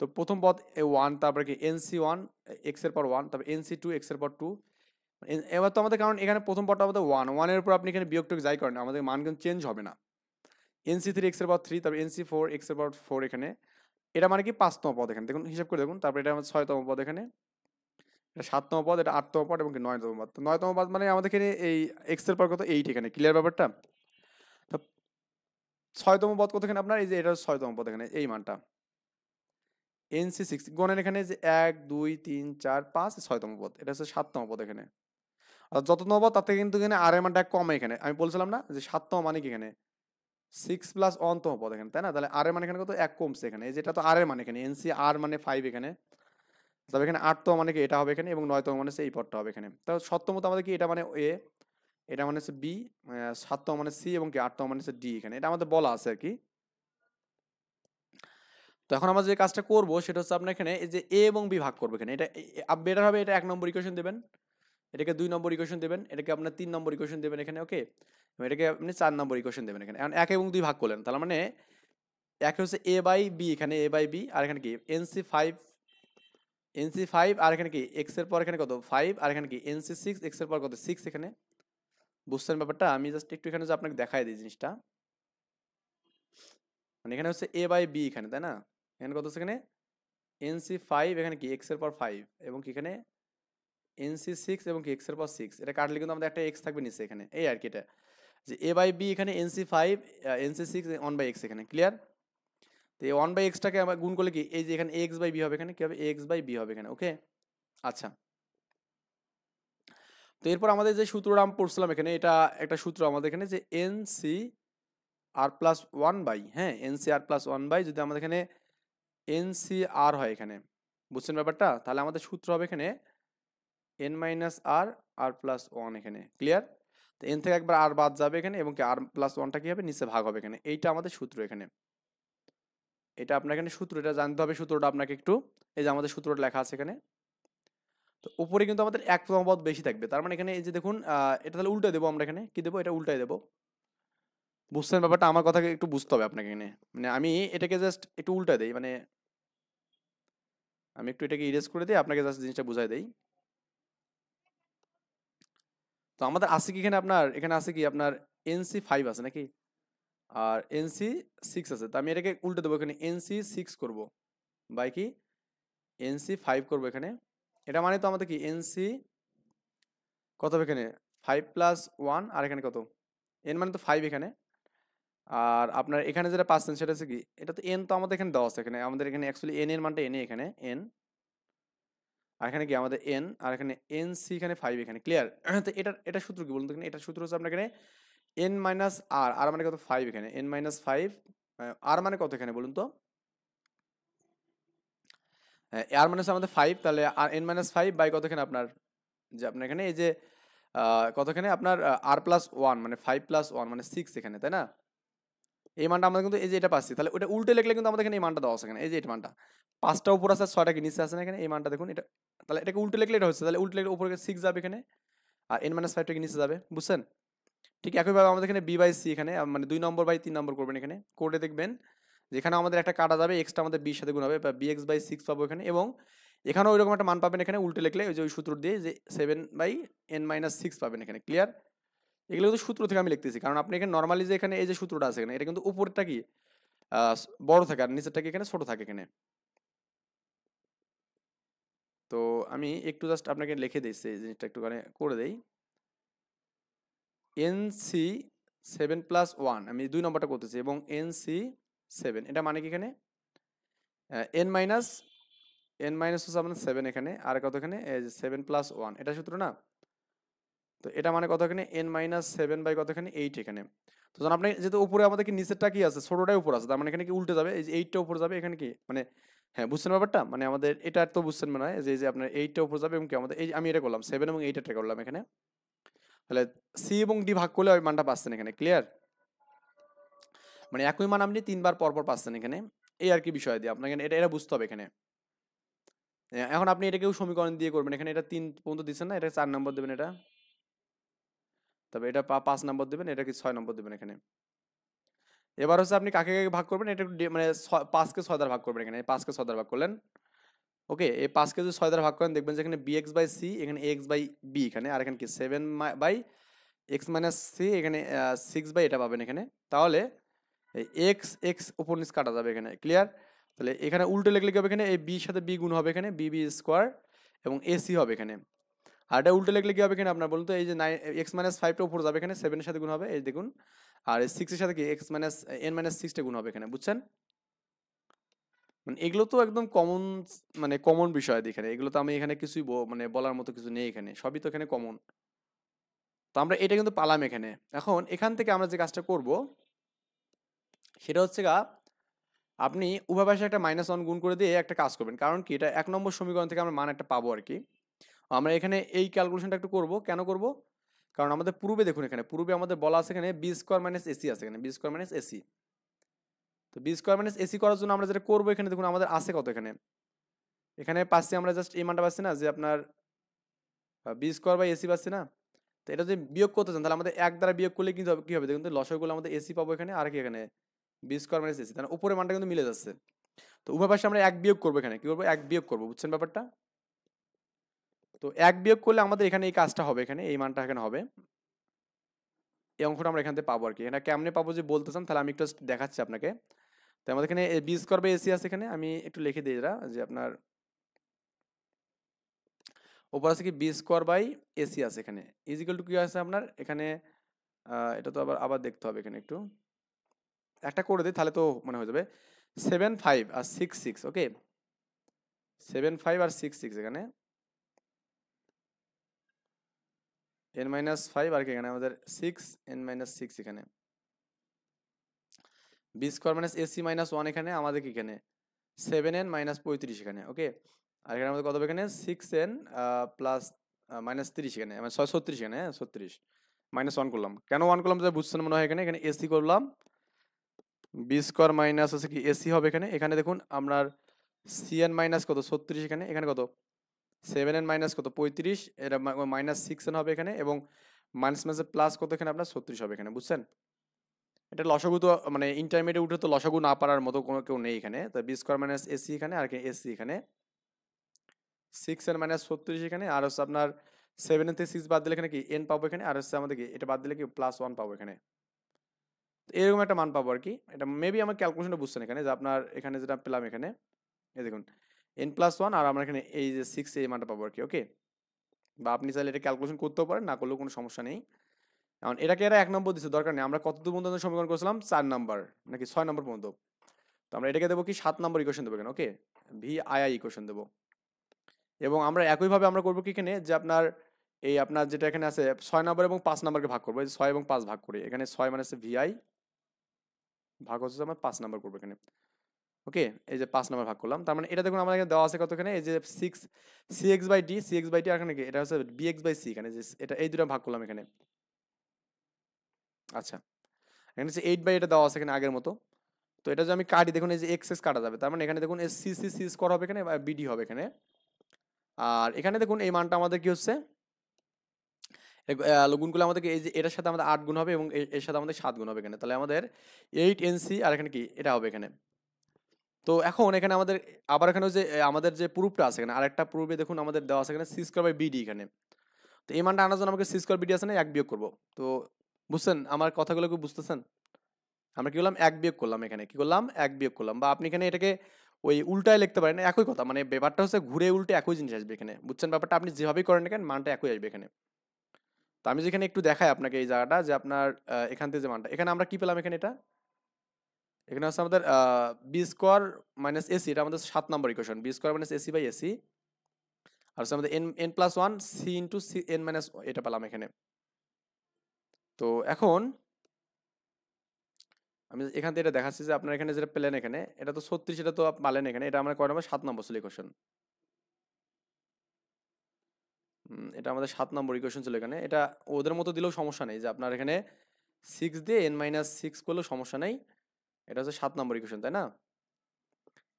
তো প্রথম পদ 1 তারপরে কি nc1 x এর পর 1 তারপর nc2 x এর পর 2। এবার তো আমাদের কারণ এখানে প্রথম পদটা আমাদের 1 এর উপর আপনি এখানে বিয়োগ-টোগ যাই করেন আমাদের মান কিন্তু চেঞ্জ হবে না। nc3 x এর পর 3 তারপর nc4 x এর পর 4 এখানে। এটা মানে কি 5তম পদ এখানে দেখুন হিসাব করে দেখুন। তারপর এটা আমাদের 6তম পদ এখানে। এটা 7তম পদ, এটা 8তম পদ এবং কি 9তম পদ। তো 9তম পদ মানে আমাদের এখানে এই x এর পর কত 8 এখানে। ক্লিয়ার ব্যাপারটা? তো 6তম পদ কত এখানে আপনার এই যে এটা 6তম পদ এখানে এই মানটা। nc6 গণেন এখানে যে 1 2 3 4 5 6তম পদ। এটা হচ্ছে 7তম পদ এখানে। আর যততম পদ তার থেকে কিন্তু এখানে r এর মানটা কমে এখানে। আমি বলছিলাম না যে 7তম মানে কি এখানে 6 + 1তম পদ এখানে তাই না? তাহলে r এর মান এখানে কত 1 কমছে এখানে। এই যেটা তো r এর মান এখানে nc r মানে 5 এখানে। তবে এখানে 8তম মানে কি এটা হবে এখানে এবং 9তম মানে হচ্ছে এই পদটা হবে এখানে। তো 7তম তো আমাদের কি এটা মানে a এটা মানে হচ্ছে b 7তম মানে c এবং কি 8তম মানে হচ্ছে d এখানে। এটা আমাদের বলা আছে আর কি। তো এখন আমরা যে কাজটা করব সেটা হচ্ছে আপনার এখানে এই যে a এবং b ভাগ করব এখানে। এটা বেটার হবে এটা 1 নম্বর ইকুয়েশন দিবেন। এটাকে 2 নম্বর ইকুয়েশন দিবেন। এটাকে আপনার 3 নম্বর ইকুয়েশন দিবেন এখানে ওকে। এবং এটাকে আপনি 4 নম্বর ইকুয়েশন দিবেন এখানে। এখন 1 এবং 2 ভাগ করলেন। তার মানে একে হচ্ছে a/b এখানে a/b আর এখানে কি nc5 আর এখানে কি x এর পর এখানে কত 5 আর এখানে কি nc6 x এর পর কত 6 এখানে। বুঝছেন ব্যাপারটা? আমি জাস্ট একটু এখানে যে আপনাকে দেখাই দিই জিনিসটা। মানে এখানে হচ্ছে a/b এখানে তাই না? এখানে কত হচ্ছে এখানে nc5 এখানে কি x এর পর 5 এবং কি এখানে nc6 এবং কি x এর পর 6 এটা কাটলে কিন্তু আমাদের একটা x থাকবে নিচে এখানে এই আর কি এটা যে a/b এখানে nc5 nc6 1/x এখানে ক্লিয়ার। তো এই 1/x টাকে আমরা গুণ করলে কি এই যে এখানে ax/b হবে এখানে কি হবে ax/b হবে এখানে ওকে। আচ্ছা তো এরপর আমাদের যে সূত্রটা আমরা পড়ছিলাম এখানে এটা একটা সূত্র আমাদের এখানে যে nc r+1 হ্যাঁ nc r+1 যদি আমাদের এখানে ncr হয় এখানে। বুঝছেন ব্যাপারটা? তাহলে আমাদের সূত্র হবে এখানে n - r r+1 এখানে ক্লিয়ার। তো n থেকে একবার r বাদ যাবে এখানে এবং কি r+1টা কি হবে নিচে ভাগ হবে এখানে। এইটা আমাদের সূত্র এখানে। এটা আপনার এখানে সূত্র এটা জানতে হবে সূত্রটা আপনাকে একটু। এই যে আমাদের সূত্রটা লেখা আছে এখানে। তো উপরে কিন্তু আমাদের 1তম পদ বেশি থাকবে। তার মানে এখানে এই যে দেখুন এটা তাহলে উল্টায় দেবো আমরা এখানে। কি দেবো? এটা উল্টায় দেবো। বুঝছেন ব্যাপারটা? আমার কথাকে একটু বুঝতে হবে আপনাকে এখানে। মানে আমি এটাকে জাস্ট একটু উল্টায় দেই। মানে আমি একটু এটাকে ইরেজ করে দেই আপনাকে জাস্ট জিনিসটা বুঝায় দেই। তো আমাদের আছে কি এখানে আপনার এখানে আছে কি আপনার nc5 আছে নাকি? আর nc6 আছে। তো আমি এটাকে উল্টে দেবো এখানে nc6 করব। বাই কি nc5 করব এখানে। এটা মানে তো আমাদের কি nc কত হবে এখানে 5 + 1 আর এখানে কত n মানে তো 5 এখানে। আর আপনার এখানে যেটা পাচ্ছেন সেটা হচ্ছে কি এটা তো n তো আমাদের এখানে দেওয়া আছে এখানে আমাদের এখানে অ্যাকচুয়ালি n এর মানটা n এখানে n আর এখানে কি আমাদের n, আর এখানে এন সি এখানে 5 এখানে, ক্লিয়ার? তো এটা সূত্র কি বলুন তো এখানে? এটা সূত্র হচ্ছে আপনার এখানে n মাইনাস আর, আর মানে কত 5 এখানে, n মাইনাস 5, আর মানে কত এখানে বলুন তো? আর মানে হচ্ছে আমাদের 5, তাহলে আর n মাইনাস 5 বাই কত এখানে আপনার, যে আপনার এখানে এই যে কতখানে আপনার আর প্লাস 1 মানে 5 প্লাস 1 মানে 6 এখানে, তাই না? এই মানটা আমরা কিন্তু এই যে এটা পাচ্ছি, তাহলে ওটা উল্টে লিখলে কিন্তু আমাদের এখানে এই মানটা দেওয়া আছে এখানে, এই যে এটা মানটা 5টা উপর আছে 6টা কি নিচে আছে না এখানে, এই মানটা দেখুন এটা, তাহলে এটাকে উল্টে লিখলে এটা হচ্ছে, তাহলে উল্টে লিখলে উপরে 6 যাবে এখানে, আর n মাইনাস 5টা কি নিচে যাবে, বুঝছেন? ঠিক একইভাবে আমাদের এখানে বি বাই সি এখানে মানে 2 নম্বর বাই 3 নম্বর করবেন এখানে, কোডে দেখবেন যেখানে আমাদের একটা কাটা যাবে, এক্সটা আমাদের বির সাথে গুণ হবে, বা bx বাই 6 পাবো এখানে, এবং এখানেও ওইরকম একটা মান পাবেন এখানে উল্টে লিখলে ওই যে ওই সূত্র দিয়ে যে 7 বাই n মাইনাস 6 পাবেন এখানে, ক্লিয়ার? এগুলো কিন্তু সূত্র থেকে আমি লিখতেছি, কারণ আপনি এখানে নর্মালি যে এখানে এই যে সূত্রটা আছে এখানে, এটা কিন্তু উপরেরটা কি বড় থাকে আর নিচেরটা কি এখানে ছোট থাকে এখানে। তো আমি একটু জাস্ট আপনাকে লিখে দিচ্ছি এই জিনিসটা একটু করে দেই। এনসি 7 প্লাস 1 আমি 2 নম্বরটা করতেছি, এবং এনসি 7 এটা মানে কি এখানে এন মাইনাস, এন মাইনাস হচ্ছে আপনার 7 এখানে, আর কত এখানে 7 প্লাস 1 এটা সূত্র না? তো এটা মানে কত এখানে n মাইনাস 7 বাই কত এখানে 8 এখানে। তো যখন আপনি যেহেতু উপরে আমাদের কি নিচেরটা কি আছে, ছোটটাই উপর আছে, তার মানে এখানে কি উল্টে যাবে, এই যে 8টা উপর যাবে এখানে কি মানে, হ্যাঁ বুঝছেন ব্যাপারটা? মানে আমাদের এটা তো বুঝছেন মনে হয় যে এই যে আপনার 8টা উপর যাবে, এবং কি আমাদের এই আমি এটা করলাম 7 এবং 8 এটা করলাম এখানে, তাহলে সি এবং ডি ভাগ করলে ওই মানটা পাচ্ছেন এখানে, ক্লিয়ার? মানে একই মান আপনি 3 বার পর পর পাচ্ছেন এখানে, এই আর কি বিষয় দিয়ে আপনাকে এটা এটা বুঝতে হবে এখানে। এখন আপনি এটাকেও সমীকরণ দিয়ে করবেন এখানে, এটা 3 পর্যন্ত দিচ্ছেন না, এটা 4 নম্বর দেবেন এটা, তবে এটা 5 নম্বর দেবেন, এটা কি 6 নম্বর দেবেন এখানে। এবার হচ্ছে আপনি কাকে কাকে ভাগ করবেন, এটা একটু মানে 5কে 6 দ্বারা ভাগ করবেন এখানে, 5কে 6 দ্বারা ভাগ করলেন, ওকে? এই 5কে যদি 6 দ্বারা ভাগ করেন দেখবেন যে এখানে bx বাই c এখানে ax বাই b এখানে, আর এখানে কি 7 বাই x মাইনাস c এখানে 6 বাই এটা পাবেন এখানে। তাহলে এই x x উপর নিচ কাটা যাবে এখানে, ক্লিয়ার? তাহলে এখানে উল্টো লিখলে কি হবে, এখানে এই b এর সাথে b গুণ হবে এখানে, b স্কোয়ার এবং ac হবে এখানে। আর এটা উল্টো লিখলে কি হবে এখানে আপনার বলুন তো, এই যে 9 x মাইনাস 5টা উপর যাবে এখানে, 7 এর সাথে গুণ হবে এই দেখুন, আর 6 এর সাথে কি x মাইনাস n মাইনাস 6টা গুণ হবে এখানে, বুঝছেন? মানে এগুলো তো একদম কমন, মানে কমন বিষয় এখানে, এগুলো তো আমি এখানে কিছুই মানে বলার মতো কিছু নেই এখানে, সবই তো এখানে কমন। তো আমরা এটা কিন্তু পালাম এখানে। এখন এখান থেকে আমরা যে কাজটা করব সেটা হচ্ছে আপনি উভয় পাশে একটা -1 গুণ করে দিয়ে একটা কাজ করবেন, কারণ কি এটা 1 নম্বর সমীকরণ থেকে আমরা মান একটা পাবো আর কি। আমরা এখানে এই ক্যালকুলেশনটা একটু করব, কেন করব? কারণ আমাদের পূর্বে দেখুন এখানে পূর্বে আমাদের বলা আছে এখানে বি স্কোয়ার মাইনাস এসি আছে এখানে, বি স্কোয়ার মাইনাস এসি। তো বি স্কোয়ার মাইনাস এসি করার জন্য আমরা যেটা করবো এখানে দেখুন আমাদের আছে কত এখানে, এখানে পাচ্ছি আমরা জাস্ট এই মানটা পাচ্ছি না, যে আপনার বি স্কোয়ার বাই এসি পাচ্ছি না? তো এটা যদি বিয়োগ করতে চান তাহলে আমাদের 1 দ্বারা বিয়োগ করলে কি হবে দেখুন তো, লসাগুলো আমাদের এসি পাবো এখানে, আর কি এখানে বি স্কোয়ার মাইনাস এসি, তাহলে উপরের মানটা কিন্তু মিলে যাচ্ছে। তো উভয় পাশে আমরা 1 বিয়োগ করবো এখানে, কি করবো 1 বিয়োগ করবো, বুঝছেন ব্যাপারটা? তো 1 বিয়োগ করলে আমাদের এখানে এই কাজটা হবে এখানে, এই মানটা এখানে হবে, এই অঙ্কটা আমরা এখান থেকে পাবো আর কি। এটা কেমনে পাবো যে বলতে চান তাহলে আমি একটু দেখাচ্ছি আপনাকে। তো আমাদের এখানে বি স্কোয়ার বাই এসি আছে এখানে, আমি একটু লিখে দিই এটা, যে আপনার ওপর আছে কি বি স্কোয়ার বাই এসি আছে এখানে, ইজিক্যাল টু কি আছে আপনার এখানে, এটা তো আবার আবার দেখতে হবে এখানে একটু, একটা করে দিই তাহলে তো মনে হয়ে যাবে 7 5 আর 6 6, ওকে 7 5 আর 6 6 এখানে n মাইনাস 5, আর কি এখানে আমাদের 6 n মাইনাস 6 এখানে, B square minus AC minus 1 এখানে আমাদের কি এখানে 7n মাইনাস 35 এখানে, ওকে। আর এখানে আমাদের কত হবে এখানে 6n প্লাস মাইনাস 30 এখানে, মানে 36 এখানে, হ্যাঁ 36 -1 করলাম, কেন 1 করলাম যে বুঝছেন মনে হয় এখানে, এখানে এসি করলাম, বি স্কোয়ার মাইনাস আছে কি এসি হবে এখানে, এখানে দেখুন আপনার সিএন মাইনাস কত 36 এখানে, এখানে কত 7n মাইনাস কত 35, এটা মাইনাস 6n হবে এখানে, এবং মাইনাস মাইনাস প্লাস কত এখানে আপনার 36 হবে এখানে, বুঝছেন? এটা লসাগু তো মানে ইন্টারমিডিয়েট উঠে তো লসাগু না পারার মতো কোনো কেউ নেই এখানে। তো বি স্কোয়ার মাইনাস এসি এখানে, আর এসি এখানে 6n মাইনাস 36 এখানে, আর হচ্ছে আপনার 7 থেকে 6 বাদ দিলে এখানে কি n পাবো এখানে, আর হচ্ছে আমাদের কি এটা বাদ দিলে কি +1 পাবো এখানে। এরকম একটা মান পাবো আর কি, এটা মেবি আমার ক্যালকুলেশনটা বুঝছেন এখানে, যে আপনার এখানে যেটা পেলাম এখানে এই দেখুন n+1, আর আমরা এখানে এই যে 6 এই মানটা পাবো আর কি, ওকে। বা আপনি চাইলে এটা ক্যালকুলেশন করতেও পারেন, না করলেও কোনো সমস্যা নেই। এখন এটাকে এরা 1 নম্বর দিচ্ছে, দরকার নেই, আমরা কতদূর পর্যন্ত সমীকরণ করেছিলাম 4 নাম্বার নাকি 6 নম্বর পর্যন্ত। তো আমরা এটাকে দেবো কি 7 নম্বর ইকুয়েশন দেবো এখানে, ওকে, ভি আই আই ইকুয়েশন দেবো। এবং আমরা একইভাবে আমরা করবো কি এখানে যে আপনার এই আপনার যেটা এখানে আছে 6 নাম্বার এবং 5 নাম্বারকে ভাগ করবো, এই 6 এবং 5 ভাগ করি, এখানে 6 মানে হচ্ছে ভিআই ভাগ হচ্ছে আমরা 5 নাম্বার করবো এখানে। ওকে, এই যে 5 নাম্বার ভাগ করলাম, তার মানে এটা দেখুন আমার এখানে দেওয়া আছে কত, এখানে এই যে 6 cx/d আর এখানে কি এটা হচ্ছে bx/c, এখানে যে এটা এই দুটো ভাগ করলাম এখানে। আচ্ছা, এখানে হচ্ছে 8 বাই এটা দেওয়া আছে এখানে আগের মতো। তো এটা যদি আমি কাটি দেখুন এই যে এক্স এক্স কাটা যাবে, তার মানে এখানে দেখুন সি সি সি স্কোয়ার হবে এখানে, বিডি হবে এখানে। আর এখানে দেখুন এই মানটা আমাদের কি হচ্ছে, গুণ করলে আমাদেরকে এই যে এটার সাথে আমাদের 8 গুণ হবে এবং এর সাথে আমাদের 7 গুণ হবে এখানে, তাহলে আমাদের 8 NC আর এখানে কি এটা হবে এখানে। তো এখন এখানে আমাদের আবার এখানে যে আমাদের যে প্রুফটা আছে এখানে আরেকটা প্রুফে দেখুন আমাদের দেওয়া আছে এখানে সি স্কোয়ার বাই বিডি এখানে। তো এই মানটা আনার জন্য আমাকে সি স্কোয়ার বিডি আছে না, এক বিয়োগ করবো। তো বুঝছেন আমার কথাগুলো কি বুঝতেছেন? আমরা কি করলাম, এক বিয়োগ করলাম এখানে, কি করলাম, এক বিয়োগ করলাম। বা আপনি এখানে এটাকে ওই উল্টায় লিখতে পারেন, একই কথা, মানে ব্যাপারটা হচ্ছে ঘুরে উল্টে একই জিনিস আসবে এখানে, বুঝছেন ব্যাপারটা? আপনি যেভাবেই করেন না কেন মানটা একই আসবে এখানে। তো আমি যেখানে একটু দেখাই আপনাকে এই জায়গাটা যে আপনার এখান থেকে যে মানটা এখানে আমরা কি পেলাম এখানে, এটা এখানে হচ্ছে আমাদের বি স্কোয়ার মাইনাস এসি, এটা আমাদের 7 নম্বর equation, B square minus AC by AC. আর হচ্ছে আমাদের N N plus one C into C N minus, এটা পেলাম এখানে। তো এখন আমি এখান থেকে এটা দেখাচ্ছি যে আপনার এখানে যেটা পেলেন এখানে, এটা তো 36, এটা তো পালেন এখানে, এটা আমরা কয় নম্বর, 7 নম্বর ছিল ইকুয়েশন। এটা আমাদের 7 নম্বর ইকুয়েশন ছিল এখানে। এটা ওদের মতো দিলেও সমস্যা নেই, যে আপনার এখানে 6 দিয়ে n-6 করলেও সমস্যা নেই। এটা হচ্ছে 7 নম্বর ইকুয়েশন, তাই না?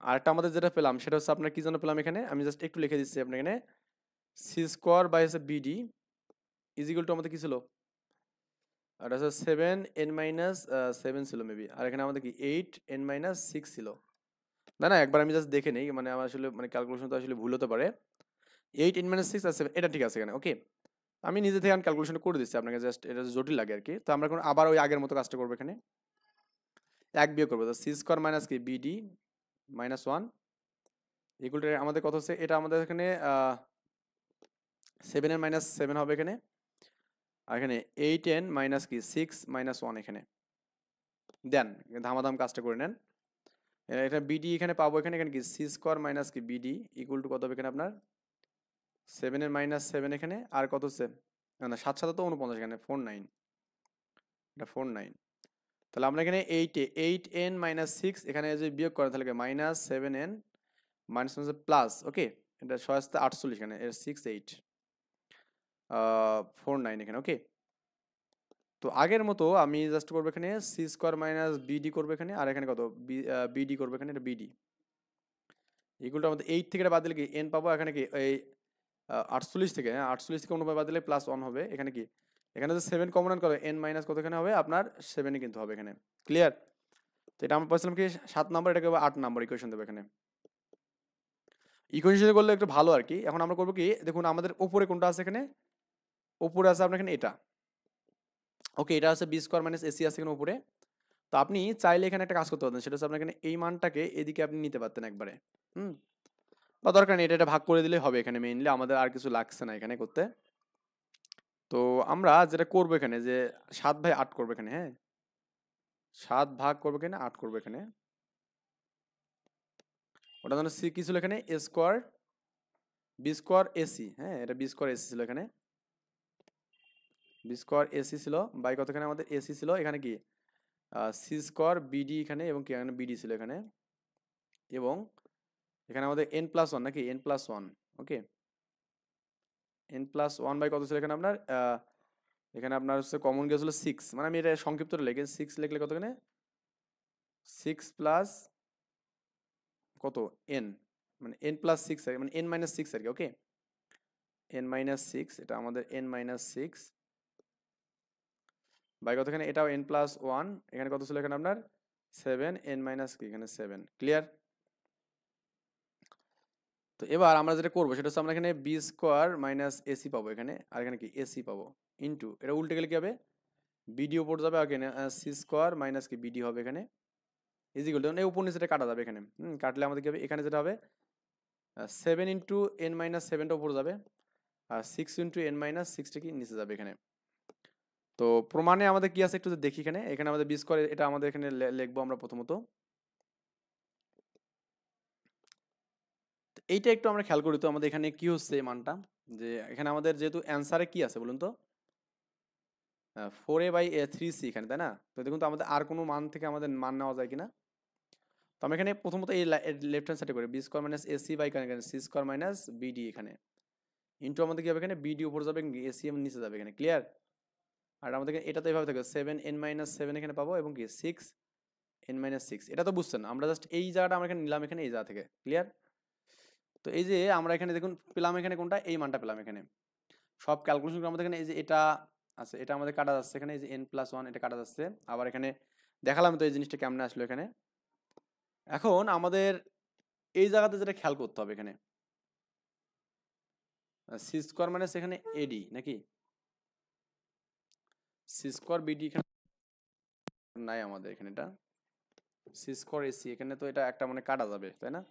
আর একটা আমাদের যেটা পেলাম সেটা হচ্ছে আপনার কি জন্য পেলাম এখানে, আমি জাস্ট একটু লিখে দিচ্ছি আপনার এখানে, সি স্কোয়ার বাই হচ্ছে বিডি ইজ ইকুয়াল টু আমাদের কি ছিল, আর এটা হচ্ছে 7n-7 ছিল মেবি, আর এখানে আমাদের কি 8n-6 ছিল। না না, একবার আমি জাস্ট দেখে নেই, মানে আমার আসলে মানে ক্যালকুলেশন তো আসলে ভুল হতে পারে। 8n-6 আর 7, এটা ঠিক আছে এখানে, ওকে। আমি নিজে থেকে ক্যালকুলেশন করে দিচ্ছি আপনাকে, জাস্ট এটা জটিল লাগে আর কি। তো আমরা এখন আবার ওই আগের মতো কাজটা করবো এখানে, এক বিয়োগ করবো, সি স্কোয়ার মাইনাস কি BD minus one equal to আমাদের কত হচ্ছে, এটা আমাদের এখানে 7n-7 হবে এখানে, আর এখানে 8n কি 6-1 এখানে দেন, ধামাধাম কাজটা করে নেন। এটা বিডি এখানে পাবো এখানে, এখানে কি সি স্কোয়ার মাইনাস কি বিডি ইকুয়াল টু কত হবে এখানে আপনার 7n-7 এখানে, আর কত হচ্ছে, না না 7 7 তো 49 এখানে 49, এটা 49। তাহলে আমরা এখানে 8n-6 এখানে যদি বিয়োগ করেন তাহলে -7n মাইনাস প্লাস, ওকে, এটা 6-48 এখানে 6 8 49 এখানে, ওকে। তো আগের মতো আমি জাস্ট করবো এখানে সি স্কোয়ার মাইনাস বিডি করবো এখানে, আর এখানে কত বিডি করবো এখানে, এটা বিডি ইকুয়াল টু আমাদের 8 থেকে এটা বাদ দিলে কি এন পাবো, এখানে কি এই 48 থেকে, হ্যাঁ 48 থেকে 90 বাদ দিলে +1 হবে এখানে কি, এখানে যে 7 কমন আন করে এন মাইনাস কত এখানে হবে আপনার 7ই কিন্তু হবে এখানে, ক্লিয়ার? তো এটা আমরা পাইছিলাম কি 7 নাম্বার, এটাকে 8 নাম্বার ইকুয়েশন দেবো এখানে। ইকুয়েশন করলে একটু ভালো আর কি। এখন আমরা করবো কি, দেখুন আমাদের উপরে কোনটা আছে এখানে, উপরে আছে আপনার এখানে এটা, ওকে, এটা আছে বি স্কোয়ার মাইনাস এসি আছে এখানে উপরে। তো আপনি চাইলে এখানে একটা কাজ করতে পারতেন, সেটা হচ্ছে আপনার এখানে এই মানটাকে এদিকে আপনি নিতে পারতেন একবারে, হুম, বা দরকার নেই, এটা ভাগ করে দিলেই হবে এখানে, মেইনলি আমাদের আর কিছু লাগছে না এখানে করতে। তো আমরা যেটা করবো এখানে যে 7/8 করবো এখানে, হ্যাঁ 7 ভাগ করবো এখানে 8 করবো এখানে, ওটা যেন সি কি ছিল এখানে এ স্কোয়ার বি স্কোয়ার এসি, হ্যাঁ এটা বি স্কোয়ার এসি ছিল এখানে, বি স্কোয়ার এসি ছিল বাই কত এখানে আমাদের এসি ছিল এখানে কি সি স্কোয়ার বিডি এখানে, এবং কি এখানে বিডি ছিল এখানে, এবং এখানে আমাদের n+1 নাকি n+1, ওকে, n+1 বাই কত ছিল এখানে আপনার এখানে আপনার হচ্ছে কমন গিয়েছিল 6, মানে আমি এটা সংক্ষিপ্ত লিখে 6 লিখলে কত এখানে 6 প্লাস কত n, মানে n+6 মানে n-6 আর কি, ওকে, n-6, এটা আমাদের n-6 বাই কত এখানে, এটাও n+1, এখানে কত ছিল এখানে আপনার 7 n- কি এখানে 7, ক্লিয়ার? তো এবার আমরা যেটা করবো সেটা হচ্ছে আমরা এখানে বি স্কোয়ার মাইনাস এসি পাবো এখানে, আর এখানে কি এসি পাবো ইন্টু, এটা উল্টে গেলে কি হবে, বিডি উপর যাবে, আর এখানে সি স্কোয়ার মাইনাস কি বিডি হবে এখানে ইজ ইকুয়াল টু, এই উপর নিচেটা কাটা যাবে এখানে, কাটলে আমাদের কি হবে এখানে যেটা হবে 7 ইন্টু n-7টা উপর যাবে, আর 6 ইন্টু n-6টা কি নিচে যাবে এখানে। তো প্রমাণে আমাদের কি আছে একটু দেখি এখানে, এখানে আমাদের বি স্কোয়ার, এটা আমাদের এখানে লিখবো আমরা প্রথমত, এইটা একটু আমরা খেয়াল করি তো আমাদের এখানে কি হচ্ছে এই মানটা, যে এখানে আমাদের যেহেতু অ্যান্সারে কি আছে বলুন তো, 4a/3c এখানে, তাই না? তো দেখুন তো আমাদের আর কোনো মান থেকে আমাদের মান নেওয়া যায় কিনা। তো আমরা এখানে প্রথমত এই লেফট হ্যান্ড সাইডে করি B square minus AC by C square minus BD, এখানে ইন্টু আমাদের কি হবে, এখানে বিডি উপর যাবে, এসি এম নিচে যাবে, এখানে ক্লিয়ার। আর আমাদের এটা তো এইভাবে থাকবে 7n-7 এখানে পাবো, এবং কি 6n-6, এটা তো বুঝছেন। আমরা জাস্ট এই জায়গাটা আমরা এখানে নিলাম, এখানে এই জায়গা থেকে, ক্লিয়ার। তো এই যে আমরা এখানে দেখুন পেলাম এখানে কোনটা, এই মানটা পেলাম এখানে। সব ক্যালকুলেশন করে আমাদের এখানে এই যে এটা আছে, এটা আমাদের কাটা যাচ্ছে এখানে, এই যে n+1 এটা কাটা যাচ্ছে। আবার এখানে দেখালাম তো এই জিনিসটা কেমনে আসলো এখানে। এখন আমাদের এই জায়গাতে যেটা খেয়াল করতে হবে, এখানে সি স্কোয়ার মানে সেখানে এডি নাকি সি স্কোয়ার বিডি, এখানে নাই আমাদের এখানে, এটা সি স্কোয়ার এসি, এখানে তো এটা একটা মানে কাটা যাবে, তাই না?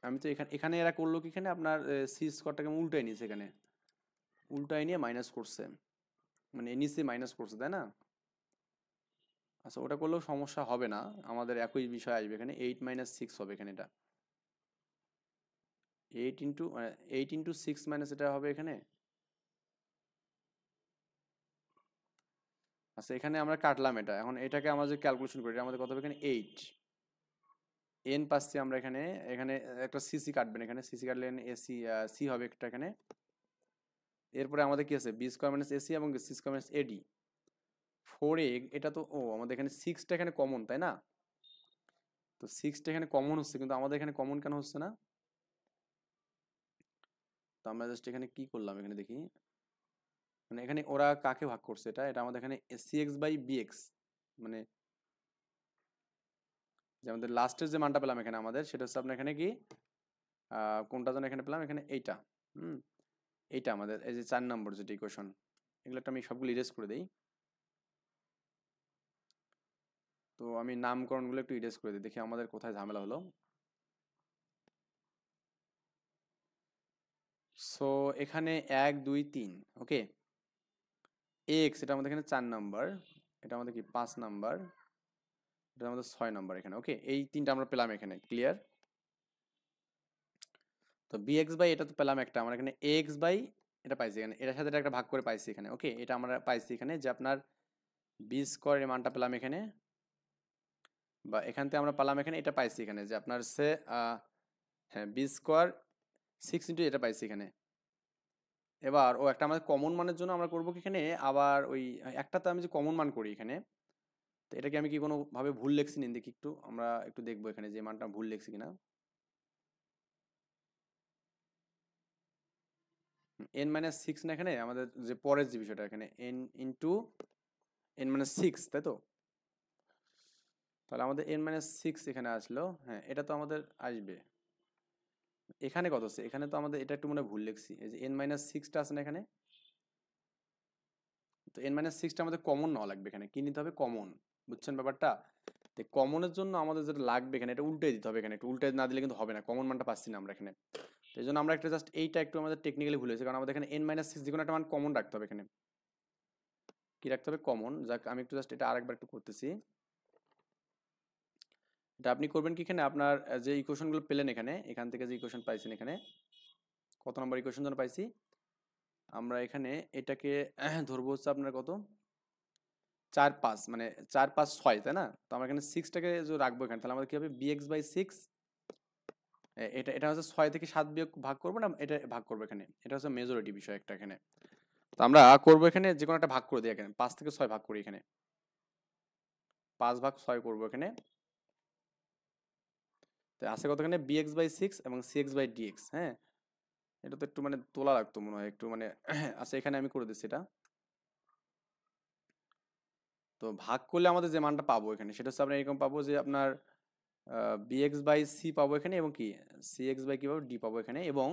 আমি তো এখানে এখানে এরা করলো কি, এখানে আপনার সি স্কোয়ারটাকে উল্টাই নিয়েছে, এখানে উল্টাই নিয়ে মাইনাস করছে, মানে নিচে মাইনাস করছে, তাই না? আচ্ছা, ওটা করলেও সমস্যা হবে না, আমাদের একই বিষয় আসবে এখানে, 8-6 হবে এখানে, এটা 8 ইন্টু 6 মাইনাস এটা হবে এখানে। আচ্ছা, এখানে আমরা কাটলাম এটা, এখন এটাকে আমরা যে ক্যালকুলেশন করি, আমাদের কত হবে এখানে 8 এন পাচ্ছি আমরা এখানে। এখানে একটা সিসি কাটবেন, এখানে সিসি কাটলে এসি সি হবে একটা এখানে। এরপরে আমাদের কি আছে, বি স্কোয়ার মাইনাস এসি এবং C square minus AD 4a, এটা তো আমাদের এখানে 6টা এখানে কমন, তাই না? তো 6টা এখানে কমন হচ্ছে, কিন্তু আমাদের এখানে কমন কেন হচ্ছে না? তো আমরা জাস্ট এখানে কি করলাম, এখানে দেখি, মানে এখানে ওরা কাকে ভাগ করছে, এটা এটা আমাদের এখানে cx/bx, মানে যে আমাদের লাস্টের যে মানটা পেলাম এখানে আমাদের, সেটা হচ্ছে আপনার এখানে কি কোনটা যেন এখানে পেলাম, এখানে এইটা। এইটা আমাদের এই যে 4 নম্বর যেটা ইকুয়েশন, এগুলো একটা আমি সবগুলো ইরেজ করে দিই। তো আমি নামকরণগুলো একটু ইরেজ করে দিই, দেখি আমাদের কোথায় ঝামেলা হলো। সো এখানে 1 2 3, ওকে। এক্স এটা আমাদের এখানে 4 নাম্বার, এটা আমাদের কি 5 নাম্বার, এটা আমাদের 6 নাম্বার এখানে, ওকে। এই তিনটা আমরা পেলাম এখানে, ক্লিয়ার। তো bx বাই এটা তো পেলাম একটা, আমরা এখানে ax বাই এটা পাইছি এখানে, এটার সাথে একটা ভাগ করে পাইছি এখানে, ওকে। এটা আমরা পাইছি এখানে যে আপনার বি স্কোয়ার এর মানটা পেলাম এখানে, বা এখান থেকে আমরা পেলাম এখানে, এটা পাইছি এখানে যে আপনার সে হ্যাঁ বি স্কোয়ার 6 এটা পাইছি এখানে। এবার ও একটা আমাদের কমন মানের জন্য আমরা করবো কি এখানে, আবার ওই একটাতে আমি যে কমন মান করি এখানে, তো এটাকে আমি কি কোনো ভাবে ভুল লিখছি নিন দেখি একটু, আমরা একটু দেখবো এখানে যে মানটা ভুল লিখছি কিনা। n-6 না এখানে আমাদের যে পরের যে বিষয়টা, এখানে n/n-6, তাই তো? তাহলে আমাদের n-6 এখানে আসলো, হ্যাঁ এটা তো আমাদের আসবে এখানে কত হচ্ছে, এখানে তো আমাদের এটা একটু মনে হয় ভুল লিখছি, এই যে n-6টা আছে না এখানে। তো n-6টা আমাদের কমন নেওয়া লাগবে, এখানে কি নিতে হবে, কমন, বুঝছেন ব্যাপারটা? তো কমনের জন্য আমাদের যেটা লাগবে এখানে, এটা উল্টে দিতে হবে, এখানে একটু উল্টে না দিলে কিন্তু হবে না, কমন মানটা পাচ্ছি না আমরা এখানে। তো এই জন্য আমরা একটা জাস্ট এইটা একটু আমাদের টেকনিক্যালি ভুল হয়েছে, কারণ আমাদের এখানে n-6 যে কোনো একটা মান কমন রাখতে হবে এখানে, কি রাখতে হবে, কমন। যাক আমি একটু জাস্ট এটা আরেকবার একটু করতেছি। এটা আপনি করবেন কি, এখানে আপনার যে ইকুয়েশনগুলো পেলেন এখানে, এখান থেকে যে ইকুয়েশন পাইছেন এখানে, কত নম্বর ইকুয়েশন যেন পাইছি আমরা এখানে, এটাকে ধরবো হচ্ছে আপনার কত, 4 5, মানে 4 5 6, তাই না? তো আমরা এখানে 6টাকে যে রাখবো এখানে, তাহলে আমাদের কি হবে bx/6, এটা এটা হচ্ছে 6 থেকে 7 বিয়োগ ভাগ করবো না, এটা ভাগ করবো এখানে, এটা হচ্ছে মেজরিটি বিষয় একটা এখানে। তো আমরা করবো এখানে যে কোনো একটা ভাগ করে দিই, এখানে 5 থেকে 6 ভাগ করি, এখানে 5/6 করবো এখানে। তো আছে কত এখানে bx/6 এবং cx/dx, হ্যাঁ। এটা তো একটু মানে তোলা লাগতো মনে হয় একটু, মানে আচ্ছা এখানে আমি করে দিচ্ছি এটা। তো ভাগ করলে আমাদের যে মানটা পাবো এখানে, সেটা হচ্ছে আপনার এরকম পাবো যে আপনার bx/c পাবো এখানে, এবং কি cx/কি পাবো, d পাবো এখানে, এবং